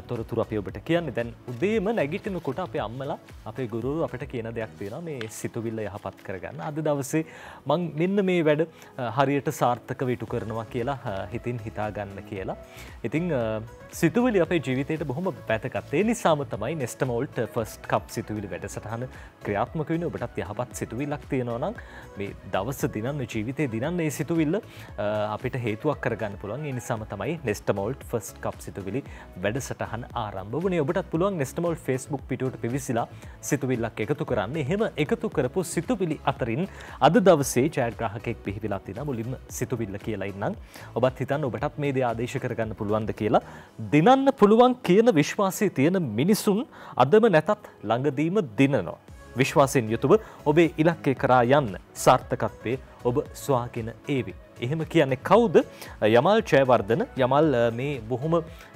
තොරතුරු අපි ඔබට කියන්නේ. දැන් උදේම නැගිටිනකොට අපේ අම්මලා අපේ ගුරුවරු අපිට කියන දෙයක් තියෙනවා මේ සිතුවිල්ල යහපත් කරගන්න. අද දවසේ මං මෙන්න මේ වැඩ හරියට සාර්ථකව ඉටු කරනවා කියලා හිතින් හිතා ගන්න කියලා. ඉතින් සිතුවිලි අපේ ජීවිතයට බොහොම වැදගත්. ඒ නිසාම තමයි නෙස්ටමෝල්ට් ෆස්ට් කප් සිතුවිලි වැඩසටහන ක්‍රියාත්මක වෙන්නේ. ඔබටත් යහපත් සිතුවිල්ලක් තියෙනවා නම් මේ දවස දිනන්න ජීවිතේ දිනන්න ඒ සිතුවිල්ල අපිට හේතුවක් කරගන්න පුළුවන්. ඒ නිසාම තමයි නෙස්ටමෝල්ට් ෆස්ට් කප් සිතුවිලි වැඩසටහන ආරම්භ වුණේ. ඔබටත් පුළුවන් නෙස්ටමෝල්ට් Facebook පිටුවට පිවිසිලා සිතුවිල්ලක් එකතු කරන්න. එහෙම එකතු කරපු සිතුවිලි අතරින් අද දවසේ ජයග්‍රාහකෙක් පිහිවිලා තියෙනවා. මුලින්ම සිතුවිල්ල කියලා ඉන්නම්. ඔබත් හිතන්න ඔබටත් මේ දේ ආදේශ කරගන්න පුළුවන්ද කියලා. දිනන්න පුළුවන් කියන විශ්වාසය තියෙන මිනිසුන් අදම නැතත් ළඟදීම දිනනවා. විශ්වාසයෙන් යුතුව ඔබේ ඉලක්කය කරා යන්න සාර්ථකත්වයේ ඔබ සොයාගෙන ඒවි. එහෙම කියන්නේ කවුද? යමල් ජයවර්ධන. යමල් මේ බොහොම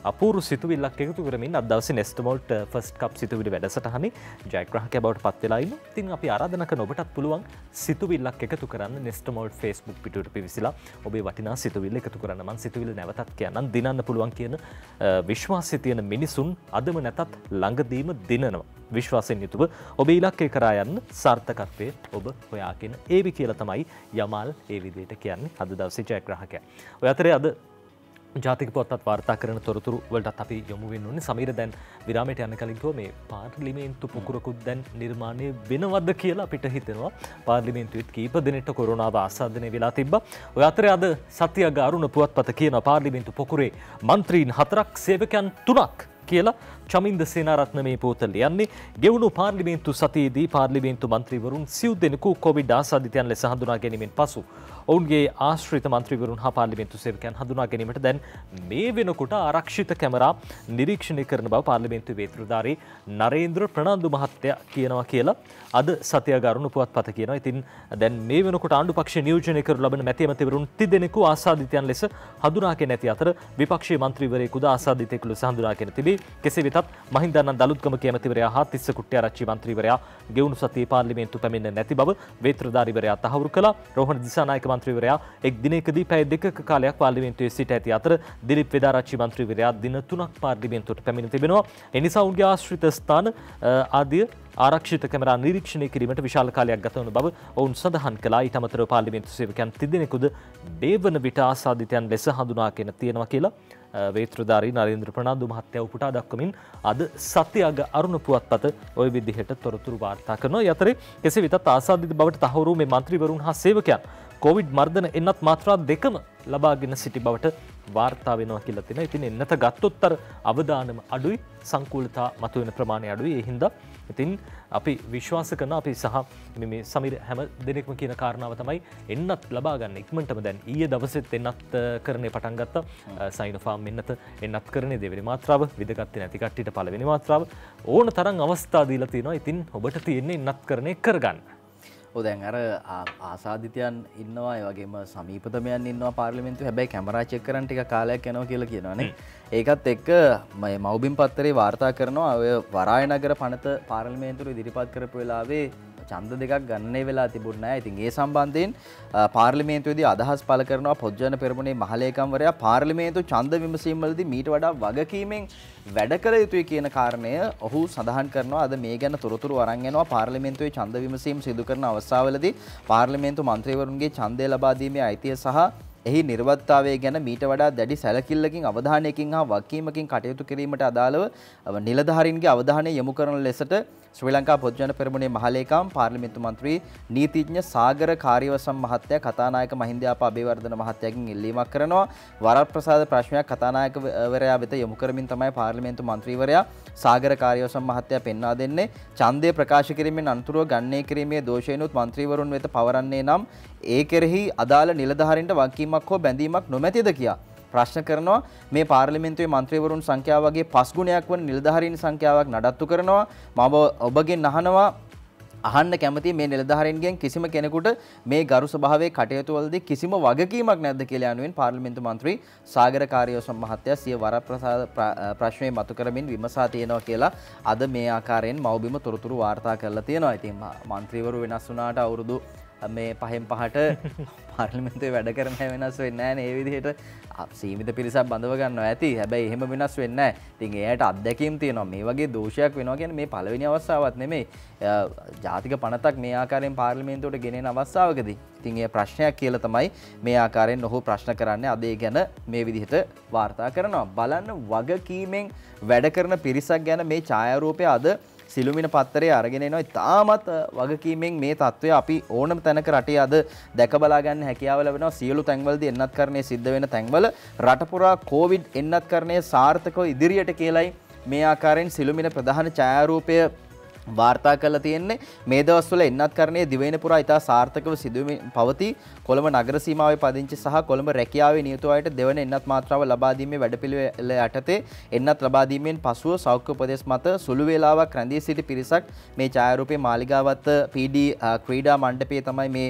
අපූර්ව සිතුවිල්ලක් එකතු කරමින් අද දවසේ නෙස්ටමෝල්ට් ෆස්ට් කප් සිතුවිලි වැඩසටහනේ ජයග්‍රාහකයා බවට පත් වෙලා ඉන්නවා. ඉතින් අපි ආරාධනා කරන ඔබටත් පුළුවන් සිතුවිල්ලක් එකතු කරන්න නෙස්ටමෝල්ට් Facebook පිටුවට පිවිසිලා ඔබේ වටිනා සිතුවිල්ල එකතු කරන්න. මම සිතුවිල්ල නැවතත් කියන්නම් දිනන්න පුළුවන් කියන විශ්වාසය තියෙන මිනිසුන් අදම නැතත් ළඟදීම දිනනවා. විශ්වාසයෙන් යුතුව ඔබේ ඉලක්කය කරා යන්න සාර්ථකත්වයේ ඔබ හොයාගෙන ඒවි කියලා තමයි යමල් ඒ විදිහට කියන්නේ අද දවසේ ජයග්‍රාහකයා. ඔය අතරේ අද ජාතික පුවත්පත් වාර්තා කරන තොරතුරු වලටත් අපි යොමු වෙන්න ඕනේ. සමීර දැන් විරාමයට යන්න කලින් කිව්වා මේ පාර්ලිමේන්තු පුකුරකුත් දැන් නිර්මාණය වෙනවද කියලා අපිට හිතෙනවා. පාර්ලිමේන්තුවෙත් කීප දිනකට කොරෝනාව ආසාදනය වෙලා තිබ්බා. ඔය අතරේ අද සත්‍යග අරුණ පුවත්පත කියන පාර්ලිමේන්තු පොකුරේ මන්ත්‍රීන් 4ක් සේවකයන් 3ක් කියලා චමින්ද සේනාරත්න මේ පොත ලියන්නේ. ගෙවුණු පාර්ලිමේන්තු සතියේදී පාර්ලිමේන්තු මන්ත්‍රීවරුන් සිව් දෙනෙකු කොවිඩ් ආසාදිතයන් ලෙස හඳුනා ගැනීමෙන් පසු ඔවුන්ගේ ආශ්‍රිත මන්ත්‍රීවරුන් හා පාර්ලිමේන්තු සේවකයන් හඳුනා ගැනීමට දැන් මේ වෙනකොට ආරක්ෂිත කැමරා නිරීක්ෂණය කරන බව පාර්ලිමේන්තු වේත්‍රධාරී නරේන්ද්‍ර ප්‍රනාන්දු මහත්තයා කියනවා කියලා අද සතියග අරුණ පුවත්පත කියනවා. ඉතින් දැන් මේ වෙනකොට ආණ්ඩු පක්ෂය නියෝජනය කරනු ලබන මැති ඇමතිවරුන් 30 දෙනෙකු ආසාදිතයන් ලෙස හඳුනාගෙන ඇති අතර විපක්ෂීය මන්ත්‍රීවරයෙකුද ආසාදිතයෙකු ලෙස හඳුනාගෙන තිබේ. කෙසේ වෙතත් මහින්දානන්ද අලුත්ගම කැමතිවරයා හා තිස්ස කුට්ටිආරච්චි මන්ත්‍රීවරයා ගෙවුණු සතියේ පාර්ලිමේන්තු පැමිණෙන්නේ නැති බව වේත්‍රධාරීවරයා තහවුරු කළා. රෝහණ දිසානායක මන්ත්‍රීවරයා එක් දිනයකදී පැය 2ක කාලයක් පාර්ලිමේන්තුවේ සිට ඇති අතර දිලිප් වේදාරච්චි මන්ත්‍රීවරයා දින 3ක් පාර්ලිමේන්තුවට පැමිණ තිබෙනවා. එනිසා උන්ගේ ආශ්‍රිත ස්ථාන ආදී ආරක්ෂිත කැමරා නිරීක්ෂණය කිරීමට විශාල කාලයක් ගත වන බව ඔවුන් සඳහන් කළා. ඊට අමතරව පාර්ලිමේන්තු සේවකයන් 30 දෙනෙකුද දේවන විට ආසාදිතයන් ලෙස හඳුනාගෙන තියෙනවා කියලා වේත්‍රධාරී නරේන්ද්‍ර ප්‍රනාන්දු මහත්තයා උපුටා දක්වමින් අද සත්‍යග අරුණ පුවත්පත ওই විදිහට තොරතුරු වාර්තා කරනවා. ඒ අතරේ කෙසේ වෙතත් ආසාදිත බවට තහවුරු මේ മന്ത്രിවරුන් හා සේවකයන් කොවිඩ් මර්ධන එන්නත් මාත්‍රා දෙකම ලබාගෙන සිටි බවට වාර්තා වෙනවා කියලා තියෙනවා. ඉතින් එන්නත ගත්තොත් අර අවදානම අඩුයි, සංකූලතා මතුවෙන ප්‍රමාණය අඩුයි. ඒ හින්දා ඉතින් අපි විශ්වාස කරන අපි සහ මේ සමීර හැම දිනෙකම කියන කාරණාව තමයි එන්නත් ලබා ගන්න ඉක්මනටම දැන් ඊයේ දවසෙත් එන්නත් කරන්නේ පටන් ගත්තා. සයිනෝෆාම් එන්නත් කරන්නේ දෙවෙනි මාත්‍රාව, විදගත්තේ නැති කට්ටියට පළවෙනි මාත්‍රාව ඕන තරම් අවස්ථා දීලා තිනවා. ඉතින් ඔබට තියෙන්නේ එන්නත් කරන්නේ කරගන්න. දැන් අර ආසාදිතයන් ඉන්නවා ඒ වගේම සමීපතමයන් ඉන්නවා පාර්ලිමේන්තුවේ. හැබැයි කැමරා චෙක් කරන්න ටික කාලයක් යනවා කියලා කියනවානේ. ඒකත් එක්ක මව්බිම් පත්තරේ වාර්තා කරනවා ඔය වරාය නගර පනත පාර්ලිමේන්තුවේ ඉදිරිපත් කරපු වෙලාවේ ඡන්ද දෙකක් ගණනය වෙලා තිබුණ නැහැ. ඉතින් ඒ සම්බන්ධයෙන් පාර්ලිමේන්තුවේදී අදහස් පළ කරනවා පොත්ජන පෙරමුණේ මහලේකම්වරයා පාර්ලිමේන්තු ඡන්ද විමසීම් වලදී මීට වඩා වගකීමෙන් වැඩ කළ යුතුයි කියන කාරණය ඔහු සඳහන් කරනවා. අද මේ ගැන තොරතුරු අරන් යනවා. පාර්ලිමේන්තුවේ ඡන්ද විමසීම් සිදු කරන අවස්ථාවවලදී පාර්ලිමේන්තු මන්ත්‍රීවරුන්ගේ ඡන්දය ලබා දීමේ අයිතිය සහ එහි නිර්වත්තාවය ගැන මීට වඩා දැඩි සැලකිල්ලකින් අවධානයකින් හා වගකීමකින් කටයුතු කිරීමට අදාළව නිලධාරීන්ගේ අවධානය යොමු කරන ලෙසට ශ්‍රී ලංකා පොත්ජන පෙරමුණේ මහලේකම් පාර්ලිමේන්තු මන්ත්‍රී නීතිඥ සාගර කාර්යවසම් මහත්තයා කතානායක මහින්දයාප අබේවර්ධන මහත්තයාගෙන් ඉල්ලීමක් කරනවා. වරප්‍රසාද ප්‍රශ්නයක් කතානායකවරයා වෙත යොමු කරමින් තමයි පාර්ලිමේන්තු මන්ත්‍රීවරයා සාගර කාර්යවසම් මහත්තයා පෙන්වා දෙන්නේ. ඡන්දය ප්‍රකාශ කිරීමෙන් අනතුරුව ගණනය කිරීමේ දෝෂයනොත් මන්ත්‍රීවරුන් වෙත පවරන්නේ නම් ඒ කෙරෙහි අදාළ නිලධාරීන්ට වගකීමක් හෝ බැඳීමක් නොමැතිද කියා ප්‍රශ්න කරනවා. මේ පාර්ලිමේන්තුවේ මන්ත්‍රීවරුන් සංඛ්‍යාව වගේ 5 ගුණයක් වන නිලධාරීන් සංඛ්‍යාවක් නඩත්තු කරනවා. මම ඔබගෙන් අහන්න කැමති මේ නිලධාරීන්ගෙන් කිසිම කෙනෙකුට මේ ගරු සභාවේ කටයුතු වලදී කිසිම වගකීමක් නැද්ද කියලා යනුවෙන් පාර්ලිමේන්තු මන්ත්‍රී සාගර කාර්යවසම් මහත්තයා සිය වරප්‍රසාද ප්‍රශ්නය මතු කරමින් විමසා තියෙනවා කියලා අද මේ ආකාරයෙන් මව්බිම තොරතුරු වාර්තා කරලා තියෙනවා. ඉතින් මන්ත්‍රීවරු වෙනස් වුණාට අවුරුදු මේ 5න් 5ට පාර්ලිමේන්තුවේ වැඩ කරන හැම වෙනස් වෙන්නේ නැහැ නේ. ඒ විදිහට සීමිත පිරිසක් බඳව ගන්නවා ඇති. හැබැයි එහෙම වෙනස් වෙන්නේ නැහැ. ඉතින් එයාට අත්දැකීම් තියෙනවා. මේ වගේ දෝෂයක් වෙනවා කියන්නේ මේ පළවෙනි අවස්ථාවක් නෙමෙයි. ජාතික පනතක් මේ ආකාරයෙන් පාර්ලිමේන්තුවට ගෙනෙන අවස්ථාවකදී. ඉතින් ඒ ප්‍රශ්නයක් කියලා තමයි මේ ආකාරයෙන් ඔහු ප්‍රශ්න කරන්නේ. අද ඒ ගැන මේ විදිහට වාර්තා කරනවා. බලන්න වගකීමෙන් වැඩ කරන පිරිසක් ගැන මේ ඡායාරූපය අද සිළුමිණ පත්තරේ අරගෙන එනවා. තාමත් වගකීමෙන් මේ තත්ත්වය අපි ඕනම තැනක රටේ අද දැක බලා ගන්න හැකියාව ලැබෙනවා. සියලු තැන්වලදී එන්නත්කරණය සිද්ධ වෙන තැන්වල රට පුරා කොවිඩ් එන්නත්කරණය සාර්ථකව ඉදිරියට කියලයි මේ ආකාරයෙන් සිළුමිණ ප්‍රධාන ඡායාරූපය වාර්තා කරලා තියෙන්නේ මේ දවස්වල එන්නත්කරණයේ දිවයින පුරා ඉතා සාර්ථකව සිදුවෙමින් පවතී. කොළඹ නගර සීමාවේ පදිංචි සහ කොළඹ රැකියාවේ නියුත අයට දෙවන එන්නත් මාත්‍රාව ලබා දීමේ වැඩපිළිවෙල යටතේ එන්නත් ලබා දීමෙන් පසුව සෞඛ්‍ය උපදෙස් මත සුළු වේලාවක් රැඳී සිටි පිරිසක් මේ ඡායාරූපයේ මාලිගාවත PD ක්‍රීඩා මණ්ඩපයේ තමයි මේ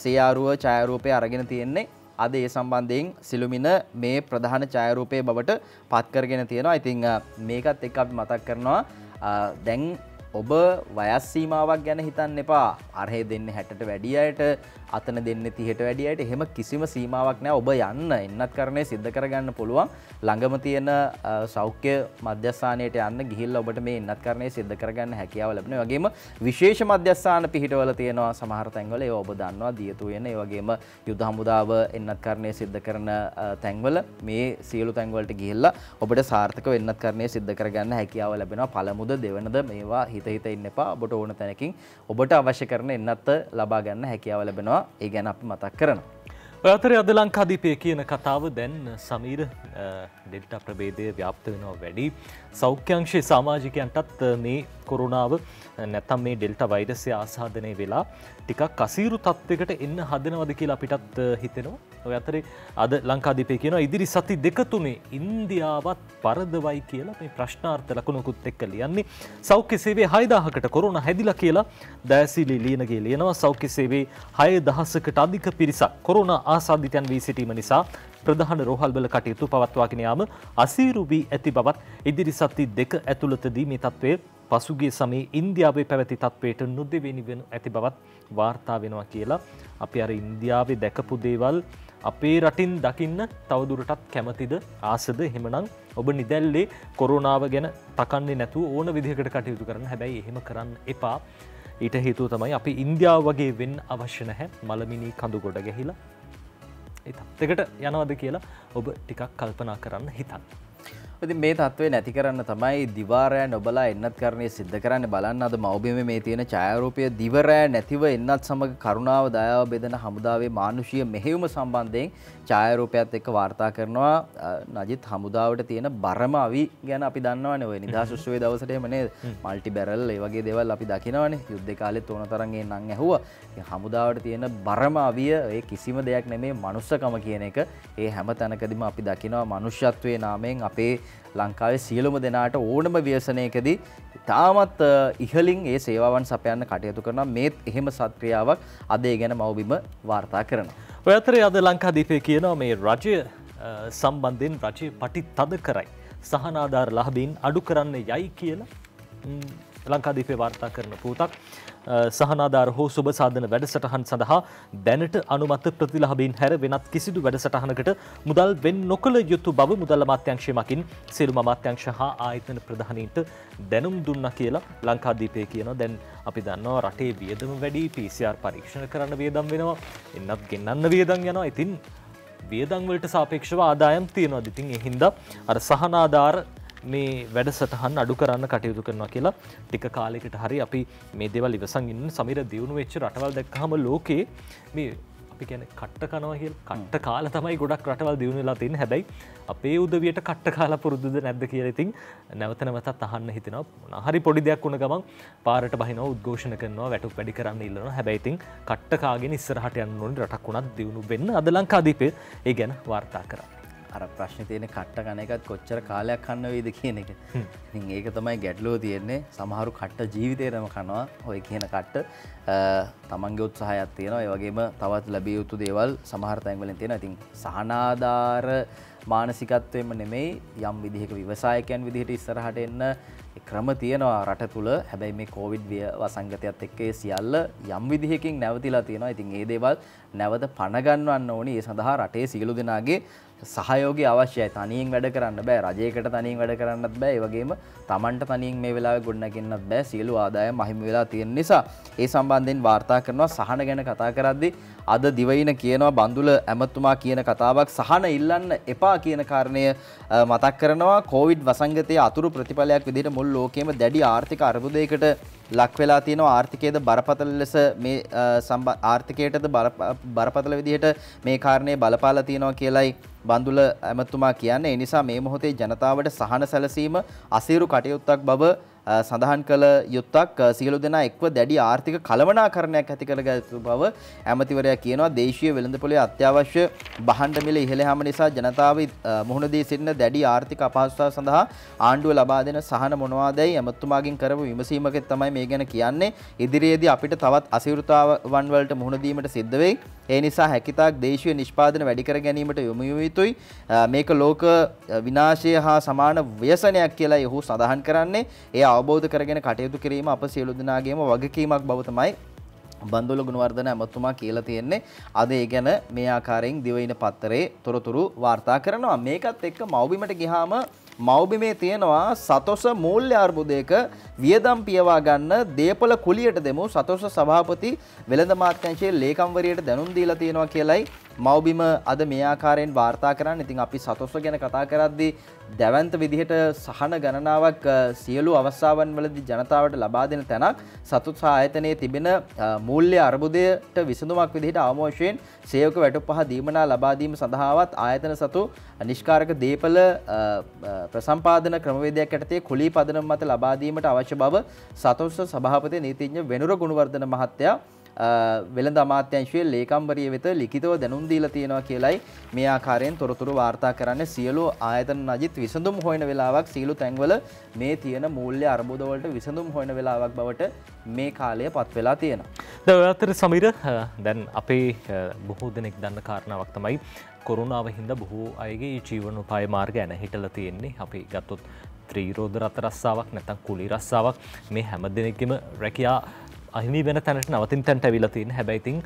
සේයාරුව ඡායාරූපය අරගෙන තියෙන්නේ. අද ඒ සම්බන්ධයෙන් සිළුමින මේ ප්‍රධාන ඡායාරූපයේ බවට පත් කරගෙන තියෙනවා. ඉතින් මේකත් එක්ක අපි මතක් කරනවා දැන් ඔබ වයස් සීමාවක් ගැන හිතන්න එපා. අරහේ දෙන්නේ 60ට වැඩි අයට, අතන දෙන්නේ 30ට වැඩි අයට එහෙම කිසිම සීමාවක් නැහැ. ඔබ යන්න එන්නත්කරණය සිද්ධ කරගන්න පුළුවන්. ළඟම තියෙන සෞඛ්‍ය මධ්‍යස්ථානයට යන්න ගිහිල්ලා ඔබට මේ එන්නත්කරණය සිද්ධ කරගන්න හැකියාව ලැබෙනවා. ඒ වගේම විශේෂ මධ්‍යස්ථාන පිහිටවල තියෙනවා සමහර තැන්වල. ඒවා ඔබ දන්නවා දියතු වෙන. ඒ වගේම යුද හමුදාව එන්නත්කරණය සිද්ධ කරන තැන්වල මේ සියලු තැන්වලට ගිහිල්ලා ඔබට සාර්ථකව එන්නත්කරණය සිද්ධ කරගන්න හැකියාව ලැබෙනවා. පළමුද දෙවනද මේවා හිත ඉන්න එපා. ඔබට ඕන තැනකින් ඔබට අවශ්‍ය කරන එන්නත් ලබා ගන්න හැකියාව ලැබෙනවා. ඒ ගැන අපි මතක් කරනවා. ඔය අතරේ අද ලංකාදීපය කියන කතාව දැන් සමීර ඩෙල්ටා ප්‍රභේදය ව්‍යාප්ත වෙනවා වැඩි. සෞඛ්‍යංශයේ සමාජිකයන්ටත් මේ කොරෝනාව නැත්නම් මේ ඩෙල්ටා වෛරසය ආසාදනය වෙලා ටිකක් අසීරු තත්යකට එන්න හදනවද කියලා අපිටත් හිතෙනවා. ඔය අතරේ අද ලංකාදීපය කියනවා ඉදිරි සති දෙක තුනේ ඉන්දියාවත් පරදවයි කියලා මේ ප්‍රශ්නාර්ථ ලකුණුකුත් එක්ක ලියන්නේ. සෞඛ්‍ය සේවයේ 6000කට කොරෝනා හැදිලා කියලා දෑසිලි ලියනගේ ලියනවා. සෞඛ්‍ය සේවයේ 6000කට අධික පිරිසක් කොරෝනා ආසාදිතයන් වී සිටීම නිසා ප්‍රධාන රෝහල්වල කටයුතු පවත්වාගෙන යාම අසීරු වී ඇති බවත් ඉදිරි සති දෙක ඇතුළතදී මේ තත්ත්වය පසුගිය සමයේ ඉන්දියාවේ පැවති තත්ත්වයට නොදෙවෙනි වෙනු ඇති බවත් වාර්තා වෙනවා කියලා අපි අර ඉන්දියාවේ දැකපු දේවල් අපේ රටින් දකින්න තවදුරටත් කැමතිද ආසද? එහෙමනම් ඔබ නිදැල්ලේ කොරෝනාව ගැන තකන්නේ නැතුව ඕන විදිහකට කටයුතු කරන්න. හැබැයි එහෙම කරන්න එපා. ඊට හේතුව තමයි අපි ඉන්දියාව වගේ වෙන්න අවශ්‍ය නැහැ. මලමිනී කඳු ගොඩ ගැහිලා ඒ තත්යකට යනවද කියලා ඔබ ටිකක් කල්පනා කරන්න හිතන්න. ඉතින් මේ තත්ත්වය නැති කරන්න තමයි දිවාරෑ නොබලා එන්නත්කරණය සිද්ධ කරන්න බලන්න. අද මව්බිමේ මේ තියෙන ඡායාරූපය දිවරෑ නැතිව එන්නත් සමග කරුණාව දයාව බෙදෙන හමුදාවේ මානුෂීය මෙහෙයුම සම්බන්ධයෙන් ඡායාරූපයත් එක්ක වාර්තා කරනවා. නජිත් හමුදාවට තියෙන බරම අවි ගැන අපි දන්නවනේ. ඔය නිදහස් උත්සවයේ දවසට එහෙම නේද මල්ටි බැරල් ඒ වගේ දේවල් අපි දකිනවනේ. යුද්ධ කාලෙත් ඕන තරම් ඒ නම් ඇහුවා. හමුදාවට තියෙන බරම අවිය ඒ කිසිම දෙයක් නෙමෙයි මනුස්සකම කියන එක. ඒ හැම තැනකදීම අපි දකිනවා මනුෂ්‍යත්වයේ නාමයෙන් අපේ ලංකාවේ සියලුම දෙනාට ඕනම ව්‍යසනයකදී තාමත් ඉහළින් ඒ සේවාවන් සපයන්න කටයුතු කරනවා. මේත් එහෙම සත්ක්‍රියාවක් අද ඒ ගැන මව්බිම වාර්තා කරනවා. ඔය අතරේ අද ලංකාදීපය කියනවා මේ රජය සම්බන්ධයෙන් රජය පටි තද කරයි. සහනාධාර ලාභීන් අඩු කරන්න යයි කියලා ලංකාදීපය වාර්තා කරන පුවතක්. සහනාධාර හෝ සුබ සාධන වැඩසටහන් සඳහා දැනට අනුමත ප්‍රතිලාභීන් හැර වෙනත් කිසිදු වැඩසටහනකට මුදල් වෙන් නොකළ යුතු බව මුදල් අමාත්‍යාංශය මගින් සියලුම අමාත්‍යාංශ හා ආයතන ප්‍රධානීන්ට දැනුම් දුන්නා කියලා ලංකාදීපය කියනවා. දැන් අපි දන්නවා රටේ වියදම වැඩි, PCR පරීක්ෂණ කරන්න වියදම් වෙනවා, එන්නත් ගෙන්නන්න වියදම් යනවා. ඉතින් වියදම් වලට සාපේක්ෂව ආදායම් තියෙනවා. ඉතින් ඒ හින්දා අර සහනාධාර මේ වැඩසටහන් අඩු කරන්න කටයුතු කරනවා කියලා ටික කාලයකට හරි අපි මේ දේවල් ඉවසන් ඉන්න. සමීර දියුණු වෙච්ච රටවල් දැක්කහම ලෝකේ මේ අපි කියන්නේ කට්ට කනවා කියලා කට්ට කාලා තමයි ගොඩක් රටවල් දියුණු වෙලා තියෙන්නේ. හැබැයි අපේ උදවියට කට්ට කාලා පුරුදුද නැද්ද කියලා ඉතින් නැවත නැවතත් අහන්න හිතෙනවා. මොනවා හරි පොඩි දෙයක් වුණ ගමන් පාරට බහිනවා, උද්ඝෝෂණ කරනවා, වැටුප් වැඩි කරන්න ඉල්ලනවා. හැබැයි ඉතින් කට්ට කාගෙන ඉස්සරහට යන්න ඕනේ රටක් වුණත් දියුණු වෙන්න. අද ලංකාදීපේ ඒ ගැන වාර්තා කරා. අර ප්‍රශ්නේ තියෙන්නේ කට්ට කන එකත් කොච්චර කාලයක් කන්න වේද කියන එක. ඉතින් ඒක තමයි ගැටලුව තියෙන්නේ. සමහරු කට්ට ජීවිතේටම කනවා. ඔය කියන කට්ට තමන්ගේ උත්සාහයක් තියෙනවා. ඒ වගේම තවත් ලැබිය යුතු දේවල් සමහර තැන්වලින් තියෙනවා. ඉතින් සහනාධාර මානසිකත්වයෙන්ම නෙමෙයි යම් විදිහක ව්‍යවසායකයන් විදිහට ඉස්සරහට එන්න ක්‍රම තියෙනවා රට තුල. හැබැයි මේ කොවිඩ් වසංගතයත් එක්ක ඒ සියල්ල යම් විදිහකින් නැවතිලා තියෙනවා. ඉතින් මේ දේවල් නැවත පණ ගන්නවන්න ඕනි. ඒ සඳහා රටේ සියලු දෙනාගේ සහයෝගය අවශ්‍යයි. තනියෙන් වැඩ කරන්න බෑ. රජයකට තනියෙන් වැඩ කරන්නත් බෑ. ඒ වගේම Tamanට තනියෙන් මේ වෙලාවේ ගොඩනගන්නත් බෑ. සියලු ආදායම් අහිමි වෙලා තියෙන නිසා ඒ සම්බන්ධයෙන් වාර්තා කරනවා. සහන ගැන කතා කරද්දී අද දිවයින කියනවා බඳුල ඇමතුමා කියන කතාවක් සහන ඉල්ලන්න එපා කියන කාරණය මතක් කරනවා. කොවිඩ් වසංගතයේ අතුරු ප්‍රතිඵලයක් විදිහට මුළු ලෝකෙම දැඩි ආර්ථික අර්බුදයකට ලක් වෙලා තියෙනවා. ආර්ථිකයේද බරපතල ලෙස මේ ආර්ථිකයටද බරපතල විදිහට මේ කාරණේ බලපාලා තියෙනවා කියලයි බඳුල ඇමතුමා කියන්නේ. ඒ නිසා මේ මොහොතේ ජනතාවට සහන සැලසීම අසීරු කටයුත්තක් බව සඳහන් කළ යුත්තක් සියලු දෙනා එක්ව දැඩි ආර්ථික කළමනාකරණයක් ඇති කරගත් බව ඇමතිවරයා කියනවා. දේශීය වෙළඳපොලේ අත්‍යවශ්‍ය භාණ්ඩ මිල ඉහළ යාම නිසා ජනතාව මුහුණ දී සිටින දැඩි ආර්ථික අපහසුතාව සඳහා ආණ්ඩුව ලබා දෙන සහන මොනවාදයි ඇමතුමාගෙන් කරපු විමසීමක තමයි මේ ගැන කියන්නේ. ඉදිරියේදී අපිට තවත් අසීරුතාවන් වලට මුහුණ දීමට සිද්ධ වෙයි. ඒ නිසා හැකිතාක් දේශීය නිෂ්පාදන වැඩි කර ගැනීමට යොමු යුතුයි. මේක ලෝක විනාශය හා සමාන ව්‍යසනයක් කියලා ඔහු සඳහන් කරන්නේ. ඒ අවබෝධ කරගෙන කටයුතු කිරීම අප සියලු දෙනාගේම වගකීමක් බව තමයි බන්දුල ගුණවර්ධන ඇමතුමා කියලා තියෙන්නේ. අද ඒ ගැන මේ ආකාරයෙන් දිවයින පත්තරේ තොරතුරු වාර්තා කරනවා. මේකත් එක්ක මව්බිමට ගියාම මව්බිමේ තියෙනවා සතොස මූල්‍ය අර්බුදයක වියදම් පියවා ගන්න දේපල කුලියට දෙමු සතොස සභාපති වෙළඳ මාත්‍යාංශයේ ලේකම්වරියට දැනුම් දීලා තියෙනවා කියලයි මව්බිම අද මේ ආකාරයෙන් වාර්තා කරන්නේ. ඉතින් අපි සතොස ගැන කතා කරද්දී දැවැන්ත විදිහට සහන ගණනාවක් සියලු අවස්ථාවන් වලදී ජනතාවට ලබා දෙන තැනක් සතොස් ආයතනයේ තිබෙන මූල්‍ය අර්බුදයට විසඳුමක් විදිහට අවම වශයෙන් සේවක වැටුප්පහ දීමනා ලබා දීම සඳහාවත් ආයතන සතු නිෂ්කාරක දීපල ප්‍රසම්පාදන ක්‍රමවේදයක් යටතේ කුලී පදනම මත ලබා දීමට අවශ්‍ය බව සතොස් සභාපති නීතිඥ වෙනුර ගුණවර්ධන මහත්තයා වෙළඳ අමාත්‍යාංශයේ ලේකම්වරිය වෙත ලිඛිතව දැනුම් දීලා තියෙනවා කියලයි මේ ආකාරයෙන් තොරතුරු වාර්තා කරන්නේ. සියලු ආයතන නජිත් විසඳුම් හොයන වෙලාවක් සියලු තැන්වල මේ තියෙන මූල්‍ය අර්බුද වලට විසඳුම් හොයන වෙලාවක් බවට මේ කාලය පත් වෙලා තියෙනවා. දැන් ඔය අතර සමීර දැන් අපේ බොහෝ දෙනෙක් දන්න කාරණාවක් තමයි කොරෝනාව හින්දා බොහෝ අයගේ ජීවනෝපාය මාර්ග යන හිටලා තියෙන්නේ. අපි ගත්තොත් ත්‍රිරෝද රත රස්සාවක් නැත්නම් කුලී රස්සාවක් මේ හැම දෙනෙකම රැකියා අහිමි වෙන තැනට නවතින තැනට ඇවිල්ලා තියෙන. හැබැයි ඉතින්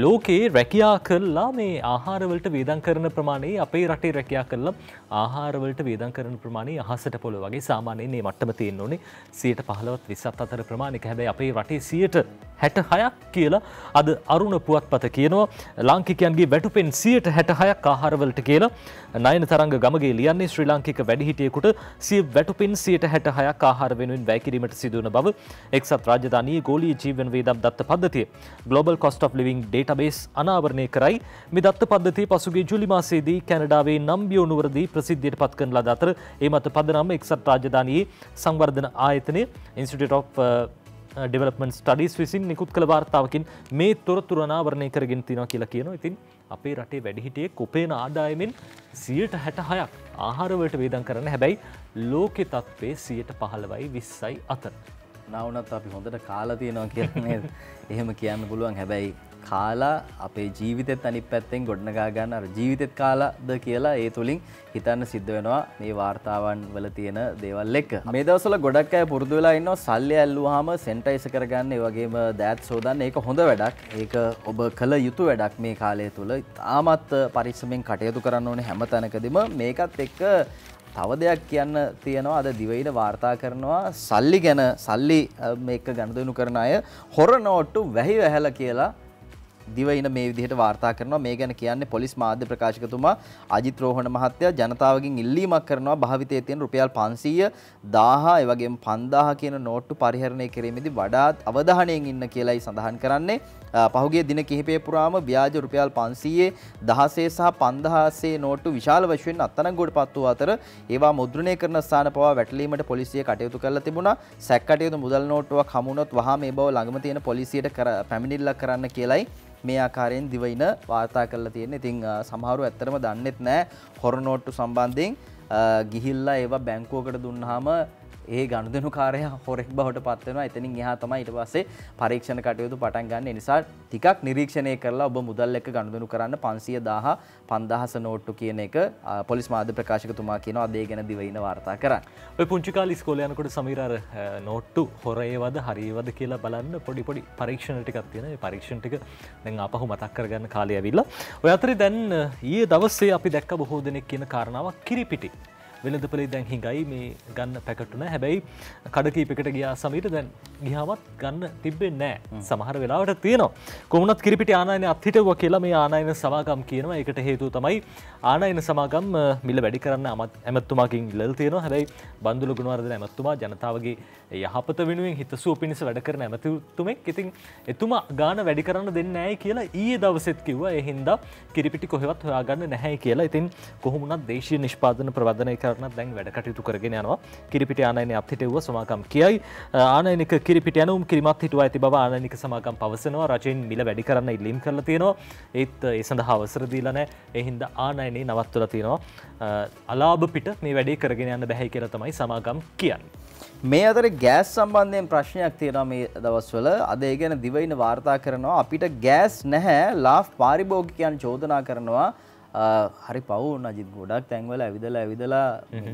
ලෝකේ රැකියා කළා මේ ආහාර වලට වේදම් කරන ප්‍රමාණය අපේ රටේ රැකියා කළා ආහාර වලට වේදම් කරන ප්‍රමාණය අහසට පොළ වගේ සාමාන්‍යයෙන් මේ මට්ටම තියෙන්න ඕනේ 15ත් 20ත් අතර ප්‍රමාණයක. හැබැයි අපේ රටේ 66ක් කියලා අද අරුණ පුවත්පත කියනවා. ලාංකිකයන්ගේ වැටුපෙන් 66ක් ආහාර වලට කියලා. නයන තරංග ගමගේ ලියන්නේ ශ්‍රී ලාංකික වැඩිහිටියෙකුට සිය වැටුපෙන් 66ක් ආහාර වෙනුවෙන් වැය කිරීමට සිදුවන බව එක්සත් රාජධානියේ ගෝලීය ජීවන වේදම් දත්ත පද්ධතිය Global Cost of Living Database අනාවරණය කරයි. මේ දත්ත පද්ධතිය පසුගිය ජූලි මාසයේදී කැනඩාවේ නම්බියෝ නුවරදී ප්‍රසිද්ධියට පත් කරන ලද අතර ඒ මත පදනම එක්සත් රාජධානියේ සංවර්ධන ආයතනයේ Institute of Development Studies විසින් නිකුත් කළ වාර්තාවකින් මේ තොරතුරු අනාවරණය කරගෙන තිනවා කියලා කියනවා. ඉතින් අපේ රටේ වැඩිහිටියෙක් උපේන ආදායමෙන් 66ක් ආහාර වලට වේදම් කරන. හැබැයි ලෝකේ තත්ත්වයේ 15යි 20යි අතර. නාවුනත් අපි හොඳට කාලා තියෙනවා කියන්නේ එහෙම කියන්න පුළුවන්. හැබැයි කාලා අපේ ජීවිතෙත් අනිත් පැත්තෙන් ගොඩනගා ගන්න අර ජීවිතෙත් කාලාද කියලා ඒ තුලින් හිතන්න සිද්ධ වෙනවා මේ වාර්තාවන් වල තියෙන දේවල් එක්ක. මේ දවස්වල ගොඩක් අය පුරුදු වෙලා ඉන්නවා සල්ලි ඇල්ලුවාම සැනිටයිසර් කරගන්න, ඒ වගේම දෑත් සෝදන්න. ඒක හොඳ වැඩක්. ඒක ඔබ කළ යුතු වැඩක් මේ කාලය තුල. තාමත් පරිස්සමෙන් කටයුතු කරන්න ඕනේ හැම තැනකදීම. මේකත් එක්ක තව දෙයක් කියන්න තියෙනවා. අද දිවයින වාර්තා කරනවා සල්ලි ගැන. සල්ලි මේක ගනුදෙනු කරන අය හොර නෝට්ටු වැහි වැහැලා කියලා දිවයින මේ විදිහට වාර්තා කරනවා. මේ ගැන කියන්නේ පොලිස් මාධ්‍ය ප්‍රකාශකතුමා අජිත් රෝහණ මහත්තයා ජනතාවගෙන් ඉල්ලීමක් කරනවා භාවිතයේ තියෙන රුපියල් 500 1000 ඒ වගේම 5000 කියන නෝට්ටු පරිහරණය කිරීමේදී වඩාත් අවධානයෙන් ඉන්න කියලායි සඳහන් කරන්නේ. පහුගිය දින කිහිපය පුරාම ව්‍යාජ රුපියල් 500 16 සහ 5000 නෝට්ටු විශාල වශයෙන් අත්අඩංගුවට පත් වූ අතර ඒවා මුද්‍රණය කරන ස්ථාන පවා වැටලීමට පොලිසිය කටයුතු කරලා තිබුණා. සැකකටයුතු මුදල් නෝට්ටුවක් හමු වුණොත් වහා මේ බව ළඟම තියෙන පොලිසියට පැමිණිල්ලක් කරන්න කියලායි මේ ආකාරයෙන් දිවයින වාර්තා කරලා තියෙන්නේ. ඉතින් සමහරව ඇත්තටම දන්නෙත් නැහැ හොර නෝට්ටු සම්බන්ධයෙන්. ගිහිල්ලා ඒවා බැංකුවකට දුන්නාම ඒ ගනුදෙනු කාර්යය හොරෙක් බවට පත් වෙනවා. එතනින් එහා තමයි ඊට පස්සේ පරීක්ෂණ කටයුතු පටන් ගන්න. ඒ නිසා ටිකක් නිරීක්ෂණය කරලා ඔබ මුදල් එක්ක ගනුදෙනු කරන්න 500 1000 5000 නෝට්ටු කියන එක පොලිස් මාධ්‍ය ප්‍රකාශකතුමා කියනවා. අද ඒ ගැන දිවයින වාර්තා කරා. ඔය පුංචි කාලේ ඉස්කෝලේ යනකොට සමීර අර නෝට්ටු හොරේවද හරියවද කියලා බලන්න පොඩි පරීක්ෂණ ටිකක් තියෙනවා. ඒ පරීක්ෂණ ටික දැන් ආපහු මතක් කරගන්න කාලය ඇවිල්ලා. ඔය අතරේ දැන් ඊයේ දවසේ අපි දැක්ක බොහෝ දෙනෙක් කියන කාරණාවක් කිරිපිටි. වෙළඳපොලේ දැන් හිඟයි මේ ගන්න පැකටු නැහැ. හැබැයි කඩ කීපයකට ගියා සමීර දැන් ගියාවත් ගන්න තිබෙන්නේ නැහැ. සමහර වෙලාවට තියෙනවා. කොහොමුණත් කිරිපිටි ආනයන අත්හිටුවා කියලා මේ ආනයන සමාගම් කියනවා. ඒකට හේතුව තමයි ආනයන සමාගම් මිල වැඩි කරන්න ඇමතුමාගෙන් ඉල්ලලා තියෙනවා. හැබැයි බන්දුල ගුණවර්ධන ඇමතුමා ජනතාවගේ යහපත වෙනුවෙන් හිතසුව පිණිස වැඩ කරන ඇමතිතුමෙක්. ඉතින් එතුමා ගාන වැඩි කරන්න දෙන්නේ නැහැ කියලා ඊයේ දවසෙත් කිව්වා. ඒ හින්දා කිරිපිටි කොහෙවත් හොයාගන්න නැහැ කියලා. ඉතින් කොහොමුණත් දේශීය නිෂ්පාදන ප්‍රවර්ධනය කරන දැන් වැඩ කටයුතු කරගෙන යනවා. කිරිපිටි ආනයනයේ අත්හිටුව සමාගම් කියයි. ආනයනික කිරිපිටි යනුම් කිරිමත් හිටුවා ඇති බව ආනයනික සමාගම් පවසනවා. රජයෙන් මිල වැඩි කරන්න ඉල්ලීම් කරලා තියෙනවා. ඒත් ඒ සඳහා අවසර දීලා නැහැ. ඒ හින්දා ආනයනයේ නවත්වලා තියෙනවා. අලාභ පිට මේ වැඩේ කරගෙන යන්න බැහැ කියලා තමයි සමාගම් කියන්නේ. මේ අතර ගෑස් සම්බන්ධයෙන් ප්‍රශ්නයක් තියෙනවා මේ දවස්වල. අද ඒ ගැන දිවයින වාර්තා කරනවා. අපිට ගෑස් නැහැ. ලාෆ් පාරිභෝගිකයන් චෝදනා කරනවා. හරි පව් නජිත් ගොඩක් තැන්වල ඇවිදලා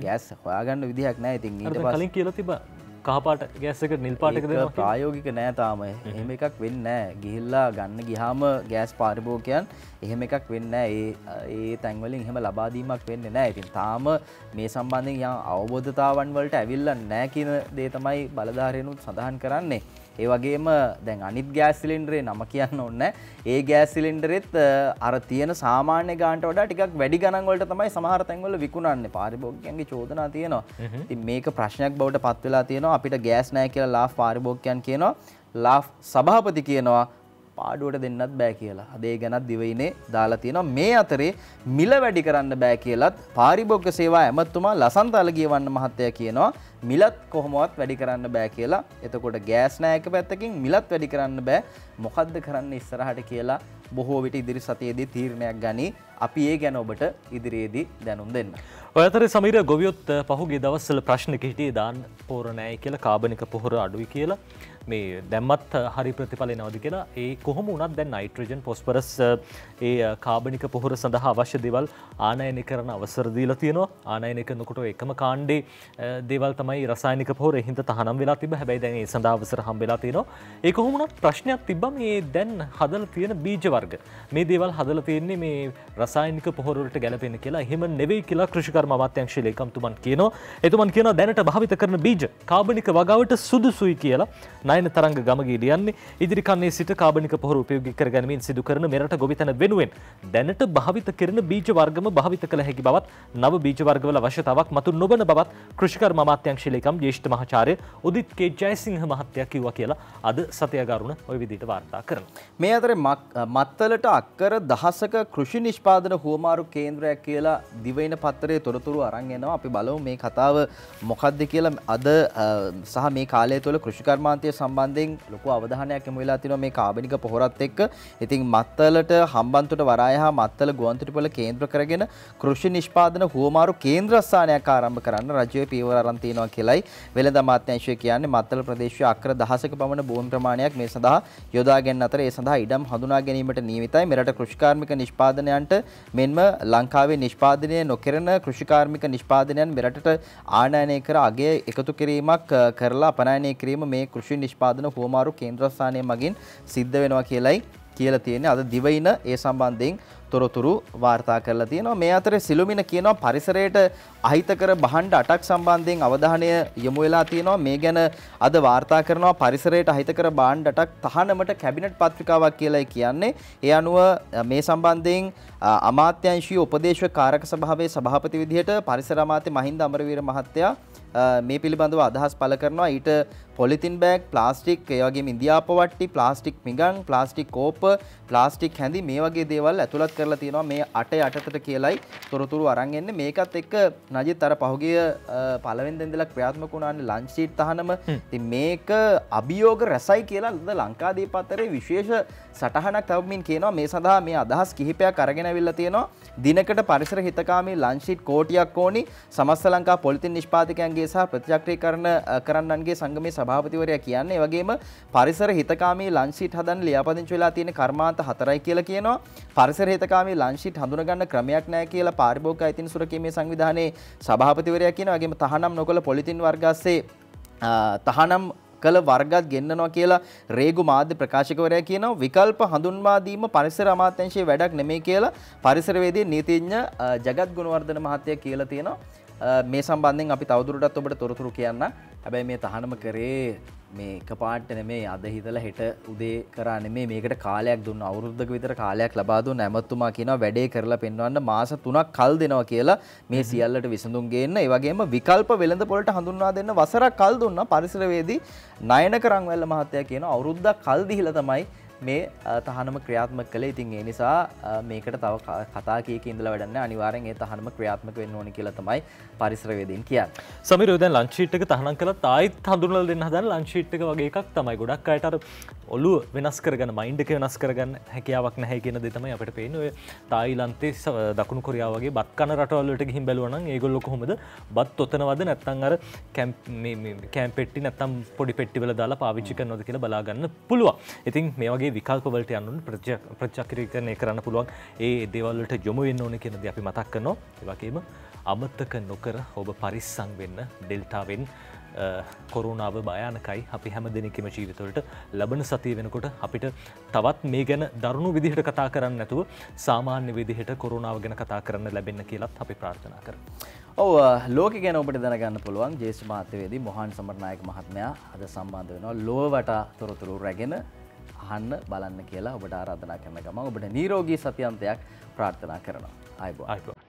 ගෑස් හොයාගන්න විදිහක් නැහැ. ඉතින් ඊට පස්සේ කලින් කියලා තිබ්බා කහපාට ගෑස් එක නිල් පාටක දෙනවා. ප්‍රායෝගික නෑ තාම. එහෙම එකක් වෙන්නේ නෑ. ගිහිල්ලා ගන්න ගියාම ගෑස් පාරිභෝගිකයන් එහෙම එකක් වෙන්නේ නෑ. ඒ තැන්වලින් එහෙම ලබා දීමක් වෙන්නේ නෑ. ඉතින් තාම මේ සම්බන්ධයෙන් යම් අවබෝධතාවන් වලට ඇවිල්ලා නෑ කියන දේ තමයි බලධාරීනුත් සඳහන් කරන්නේ. ඒ වගේම දැන් අනිත් ගෑස් සිලින්ඩරේ නම කියන්න ඕනේ. ඒ ගෑස් සිලින්ඩරෙත් අර තියෙන සාමාන්‍ය ගානට වඩා ටිකක් වැඩි ගණන් වලට තමයි සමහර තැන්වල විකුණන්නේ. පාරිභෝගිකයන්ගේ චෝදනා තියෙනවා. ඉතින් මේක ප්‍රශ්නයක් බවට පත් වෙලා තියෙනවා. අපිට ගෑස් නැහැ කියලා ලාෆ් පාරිභෝගිකයන් කියනවා. ලාෆ් සභාපති කියනවා පාඩුවට දෙන්නත් බෑ කියලා. අද ඒ ගැනත් දිවයිනේ දාලා තියෙනවා. මේ අතරේ මිල වැඩි කරන්න බෑ කියලත් පාරිභෝගික සේවා ඇමතුමා ලසන්ත අලගියවන්න මහත්තයා කියනවා. මිලත් කොහොමවත් වැඩි කරන්න බෑ කියලා. එතකොට ගෑස් නැහැ එක පැත්තකින් මිලත් වැඩි කරන්න බෑ. මොකද්ද කරන්න ඉස්සරහට කියලා බොහෝ විට ඉදිරි සතියේදී තීරණයක් ගනි. අපි ඒ ගැන ඔබට ඉදිරියේදී දැනුම් දෙන්න. ඔය අතරේ සමීර ගොවියොත් පහුගිය දවස්වල ප්‍රශ්නක හිටියේ දාන්න පොහොර නැහැ කියලා, කාබනික පොහොර අඩුයි කියලා. මේ දැම්මත් හරි ප්‍රතිඵල එනවද කියලා. ඒ කොහොම වුණත් දැන් නයිට්‍රජන් ෆොස්ෆරස් ඒ කාබනික පොහොර සඳහා අවශ්‍ය දේවල් ආනයනය කරන අවසර දීලා තියෙනවා. ආනයනය කරනකොට එකම කාණ්ඩේ දේවල් තමයි රසායනික පොහොර. ඒ හින්දා තහනම් වෙලා තිබ්බ. හැබැයි දැන් ඒ සඳහා අවසර හම්බෙලා තියෙනවා. ඒ කොහොම වුණත් ප්‍රශ්නයක් තිබ්බා මේ දැන් හදලා තියෙන බීජ වර්ග. මේ දේවල් හදලා තියෙන්නේ මේ රසායනික පොහොර වලට ගැලපෙන කියලා. එහෙම නෙවෙයි කියලා කෘෂිකර්ම අමාත්‍යාංශයේ ලේකම්තුමන් කියනවා. එතුමන් කියනවා දැනට භාවිත කරන බීජ කාබනික වගාවට සුදුසුයි කියලා. නයන තරංග ගමගේ ලියන්නේ ඉදිරි කන්නේ සිට කාබනික පොහොර උපයෝගී කර ගැනීමෙන් සිදු කරන මෙරට ගොවිතැන වෙනුවෙන් දැනට භාවිත කරන බීජ වර්ගම භාවිත කළ හැකි බවත්, නව බීජ වර්ගවල අවශ්‍යතාවක් මතු නොවන බවත් කෘෂිකර්ම අමාත්‍යාංශයේ ලේකම් ජ්‍යෙෂ්ඨ මහාචාර්ය උදිත් කේ ජයසිංහ මහත්තයා කිව්වා කියලා අද සතියගාරුණ ওই විදිහට වාර්තා කරනවා. මේ අතරේ මත්තලට අක්කර දහසක කෘෂි නිෂ්පාදන හුවමාරු කේන්ද්‍රයක් කියලා දිවයින පත්තරයේ තොරතුරු අරන් එනවා. අපි බලමු මේ කතාව මොකක්ද කියලා. අද සහ මේ කාලය තුළ කෘෂිකර්මාන්තය සම්බන්ධයෙන් ලොකු අවධානයක් යොමු වෙලා තිනවා මේ කාබනික පොහොරත් එක්ක. ඉතින් මත්තලට හම්බන්තොට වරාය හා මත්තල ගුවන්තොටුපළ කේන්ද්‍ර කරගෙන කෘෂි නිෂ්පාදන හුවමාරු කේන්ද්‍රස්ථානයක් ආරම්භ කරන්න රජයේ පියවර අරන් තිනවා කියලයි වෙළඳ අමාත්‍යාංශය කියන්නේ. මත්තල ප්‍රදේශයේ අක්කර දහසක පමණ භූමි ප්‍රමාණයක් මේ සඳහා යොදා ගැනීම අතර ඒ සඳහා ඉඩම් හඳුනා ගැනීමට නියමිතයි. මෙරට කෘෂිකාර්මික නිෂ්පාදනයන්ට මෙන්ම ලංකාවේ නිෂ්පාදනය නොකරන කෘෂිකාර්මික නිෂ්පාදනයන් මෙරටට ආනයනය කර අගය එකතු කිරීමක් කරලා අපනයනය කිරීම මේ කෘෂි නිෂ්පාදන හුවමාරු කේන්ද්‍රස්ථානය මගින් සිද්ධ වෙනවා කියලයි කියලා තියෙන්නේ. අද දිවයින ඒ සම්බන්ධයෙන් තොරතුරු වාර්තා කරලා තියෙනවා. මේ අතරේ සිළුමින කියනවා පරිසරයට අහිතකර භාණ්ඩ 8ක් සම්බන්ධයෙන් අවධානය යොමු වෙලා තියෙනවා. මේ ගැන අද වාර්තා කරනවා පරිසරයට අහිතකර භාණ්ඩ 8ක් තහනමට කැබිනට් පත්‍රිකාවක් කියලායි කියන්නේ. ඒ අනුව මේ සම්බන්ධයෙන් අමාත්‍යාංශීය උපදේශක කාරක සභාවේ සභාපති විදිහට පරිසර අමාත්‍ය මහින්ද අමරවීර මහත්තයා මේ පිළිබඳව අදහස් පළ කරනවා. ඊට පොලිතින් බෑග්, ප්ලාස්ටික්, ඒ වගේම ඉන්දියාප වට්ටි, ප්ලාස්ටික් මිගන්, ප්ලාස්ටික් කෝප, ප්ලාස්ටික් හැඳි මේ වගේ දේවල් ඇතුළත් කරලා තියෙනවා මේ 8 යටතට කියලායි තොරතුරු අරන් එන්නේ. මේකත් එක්ක නජිත් අර පහුගිය පළවෙනි දින ඉඳලා ක්‍රියාත්මක වුණානේ ලන්ච් ෂීට් තහනම. ඉතින් මේක අභියෝග රසයි කියලා අද ලංකාදීප අතරේ විශේෂ සටහනක් තවමින් කියනවා. මේ සඳහා මේ අදහස් කිහිපයක් අරගෙන අවිල්ලා තියෙනවා. දිනකට පරිසර හිතකාමී ලන්ච් ෂීට් කෝටියක් ඕනි. සමස්ත ලංකා පොලිතින් නිෂ්පාදකයන්ගේ සහ ප්‍රතිචක්‍රීකරණ කරන්නන්ගේ සංගමේ සභාපතිවරයා කියන්නේ. ඒ වගේම පරිසර හිතකාමී ලන්ච් ෂීට් හදන්න ලියාපදිංචි වෙලා තියෙන කර්මාන්ත 4යි කියලා කියනවා. පරිසර හිතකාමී ලන්ච් ෂීට් හඳුනා ගන්න ක්‍රමයක් නැහැ කියලා පාරිභෝගික අයිතීන් සුරකීමේ සංවිධානයේ සභාපතිවරයා කියනවා. වගේම තහනම් නොකළ පොලිතින් වර්ගස්සේ තහනම් කළ වර්ගත් ගෙන්නනවා කියලා රේගු මාධ්‍ය ප්‍රකාශකවරයා කියනවා. විකල්ප හඳුන්වා දීම පරිසර අමාත්‍යාංශයේ වැඩක් නෙමෙයි කියලා පරිසරවේදී නීතිඥ ජගත් ගුණවර්ධන මහත්තයා කියලා තියෙනවා. මේ සම්බන්ධයෙන් අපි තවදුරටත් ඔබට තොරතුරු කියන්න. හැබැයි මේ තහනම කරේ මේ එකපාරට නෙමෙයි අද හිතලා හෙට උදේ කරා නෙමෙයි. මේකට කාලයක් දුන්න අවුරුද්දක විතර කාලයක් ලබා දුන්න ඇමතුමා කියනවා වැඩේ කරලා පෙන්වන්න මාස 3ක් කල් දෙනවා කියලා මේ සියල්ලට විසඳුම් ගේන්න. ඒ වගේම විකල්ප වෙළඳ පොළට හඳුන්වා දෙන්න වසරක් කල් දුන්නා පරිසරවේදී නයනක රංවැල්ල මහත්තයා කියනවා අවුරුද්දක් කල් දීලා තමයි මේ තහනම ක්‍රියාත්මක කළේ. ඉතින් ඒ නිසා මේකට තව කතා කීක ඉඳලා වැඩක් නැහැ. අනිවාර්යෙන් ඒ තහනම ක්‍රියාත්මක වෙන්න ඕනේ කියලා තමයි පරිසරවේදීන් කියන්නේ. සමීර දැන් ලන්ච් ෂීට් එක තහනම් කළත් ආයෙත් හඳුන්වලා දෙන්න හදන ලන්ච් ෂීට් එක වගේ එකක් තමයි. ගොඩක් අයට අර ඔළුව වෙනස් කරගන්න, මයින්ඩ් එක වෙනස් කරගන්න හැකියාවක් නැහැ කියන දේ තමයි අපිට පේන්නේ. ඔය තායිලන්තේ දකුණු කොරියාව වගේ බත් කන රටවල් වලට ගිහින් බැලුවා නම් ඒගොල්ලෝ කොහොමද බත් ඔතනවද නැත්නම් අර කැම්ප් පෙට්ටි නැත්නම් පොඩි පෙට්ටි වල දාලා පාවිච්චි කරනවද කියලා බලා ගන්න පුළුවන්. ඉතින් මේ වගේ විකල්ප වලට යන්න ඕනේ, ප්‍රචක්‍රීකරණය කරන්න පුළුවන්. ඒ දේවල් වලට යොමු වෙන්න ඕනේ කියන දේ අපි මතක් කරනවා. ඒ වගේම අමතක නොකර ඔබ පරිස්සම් වෙන්න. ඩෙල්ටාවෙන් කොරුණාව භයානකයි. අපි හැම දෙනෙකම ජීවිතවලට ලබන සතිය වෙනකොට අපිට තවත් මේ ගැන දරුණු විදිහට කතා කරන්න නැතුව සාමාන්‍ය විදිහට කොරුණාව ගැන කතා කරන්න ලැබෙන්න කියලාත් අපි ප්‍රාර්ථනා කරමු. ඔව් ලෝකෙ ගැන ඔබට දැනගන්න පුළුවන් ජේෂ්ඨ මහත්මයේදී මොහන් සමරනායක මහත්මයා අද සම්බන්ධ වෙනවා. ලෝව වටා තොරතුරු රැගෙන අහන්න බලන්න කියලා ඔබට ආරාධනා කරන ගමන් ඔබට නිරෝගී සතියන්තයක් ප්‍රාර්ථනා කරනවා. ආයුබෝවන්.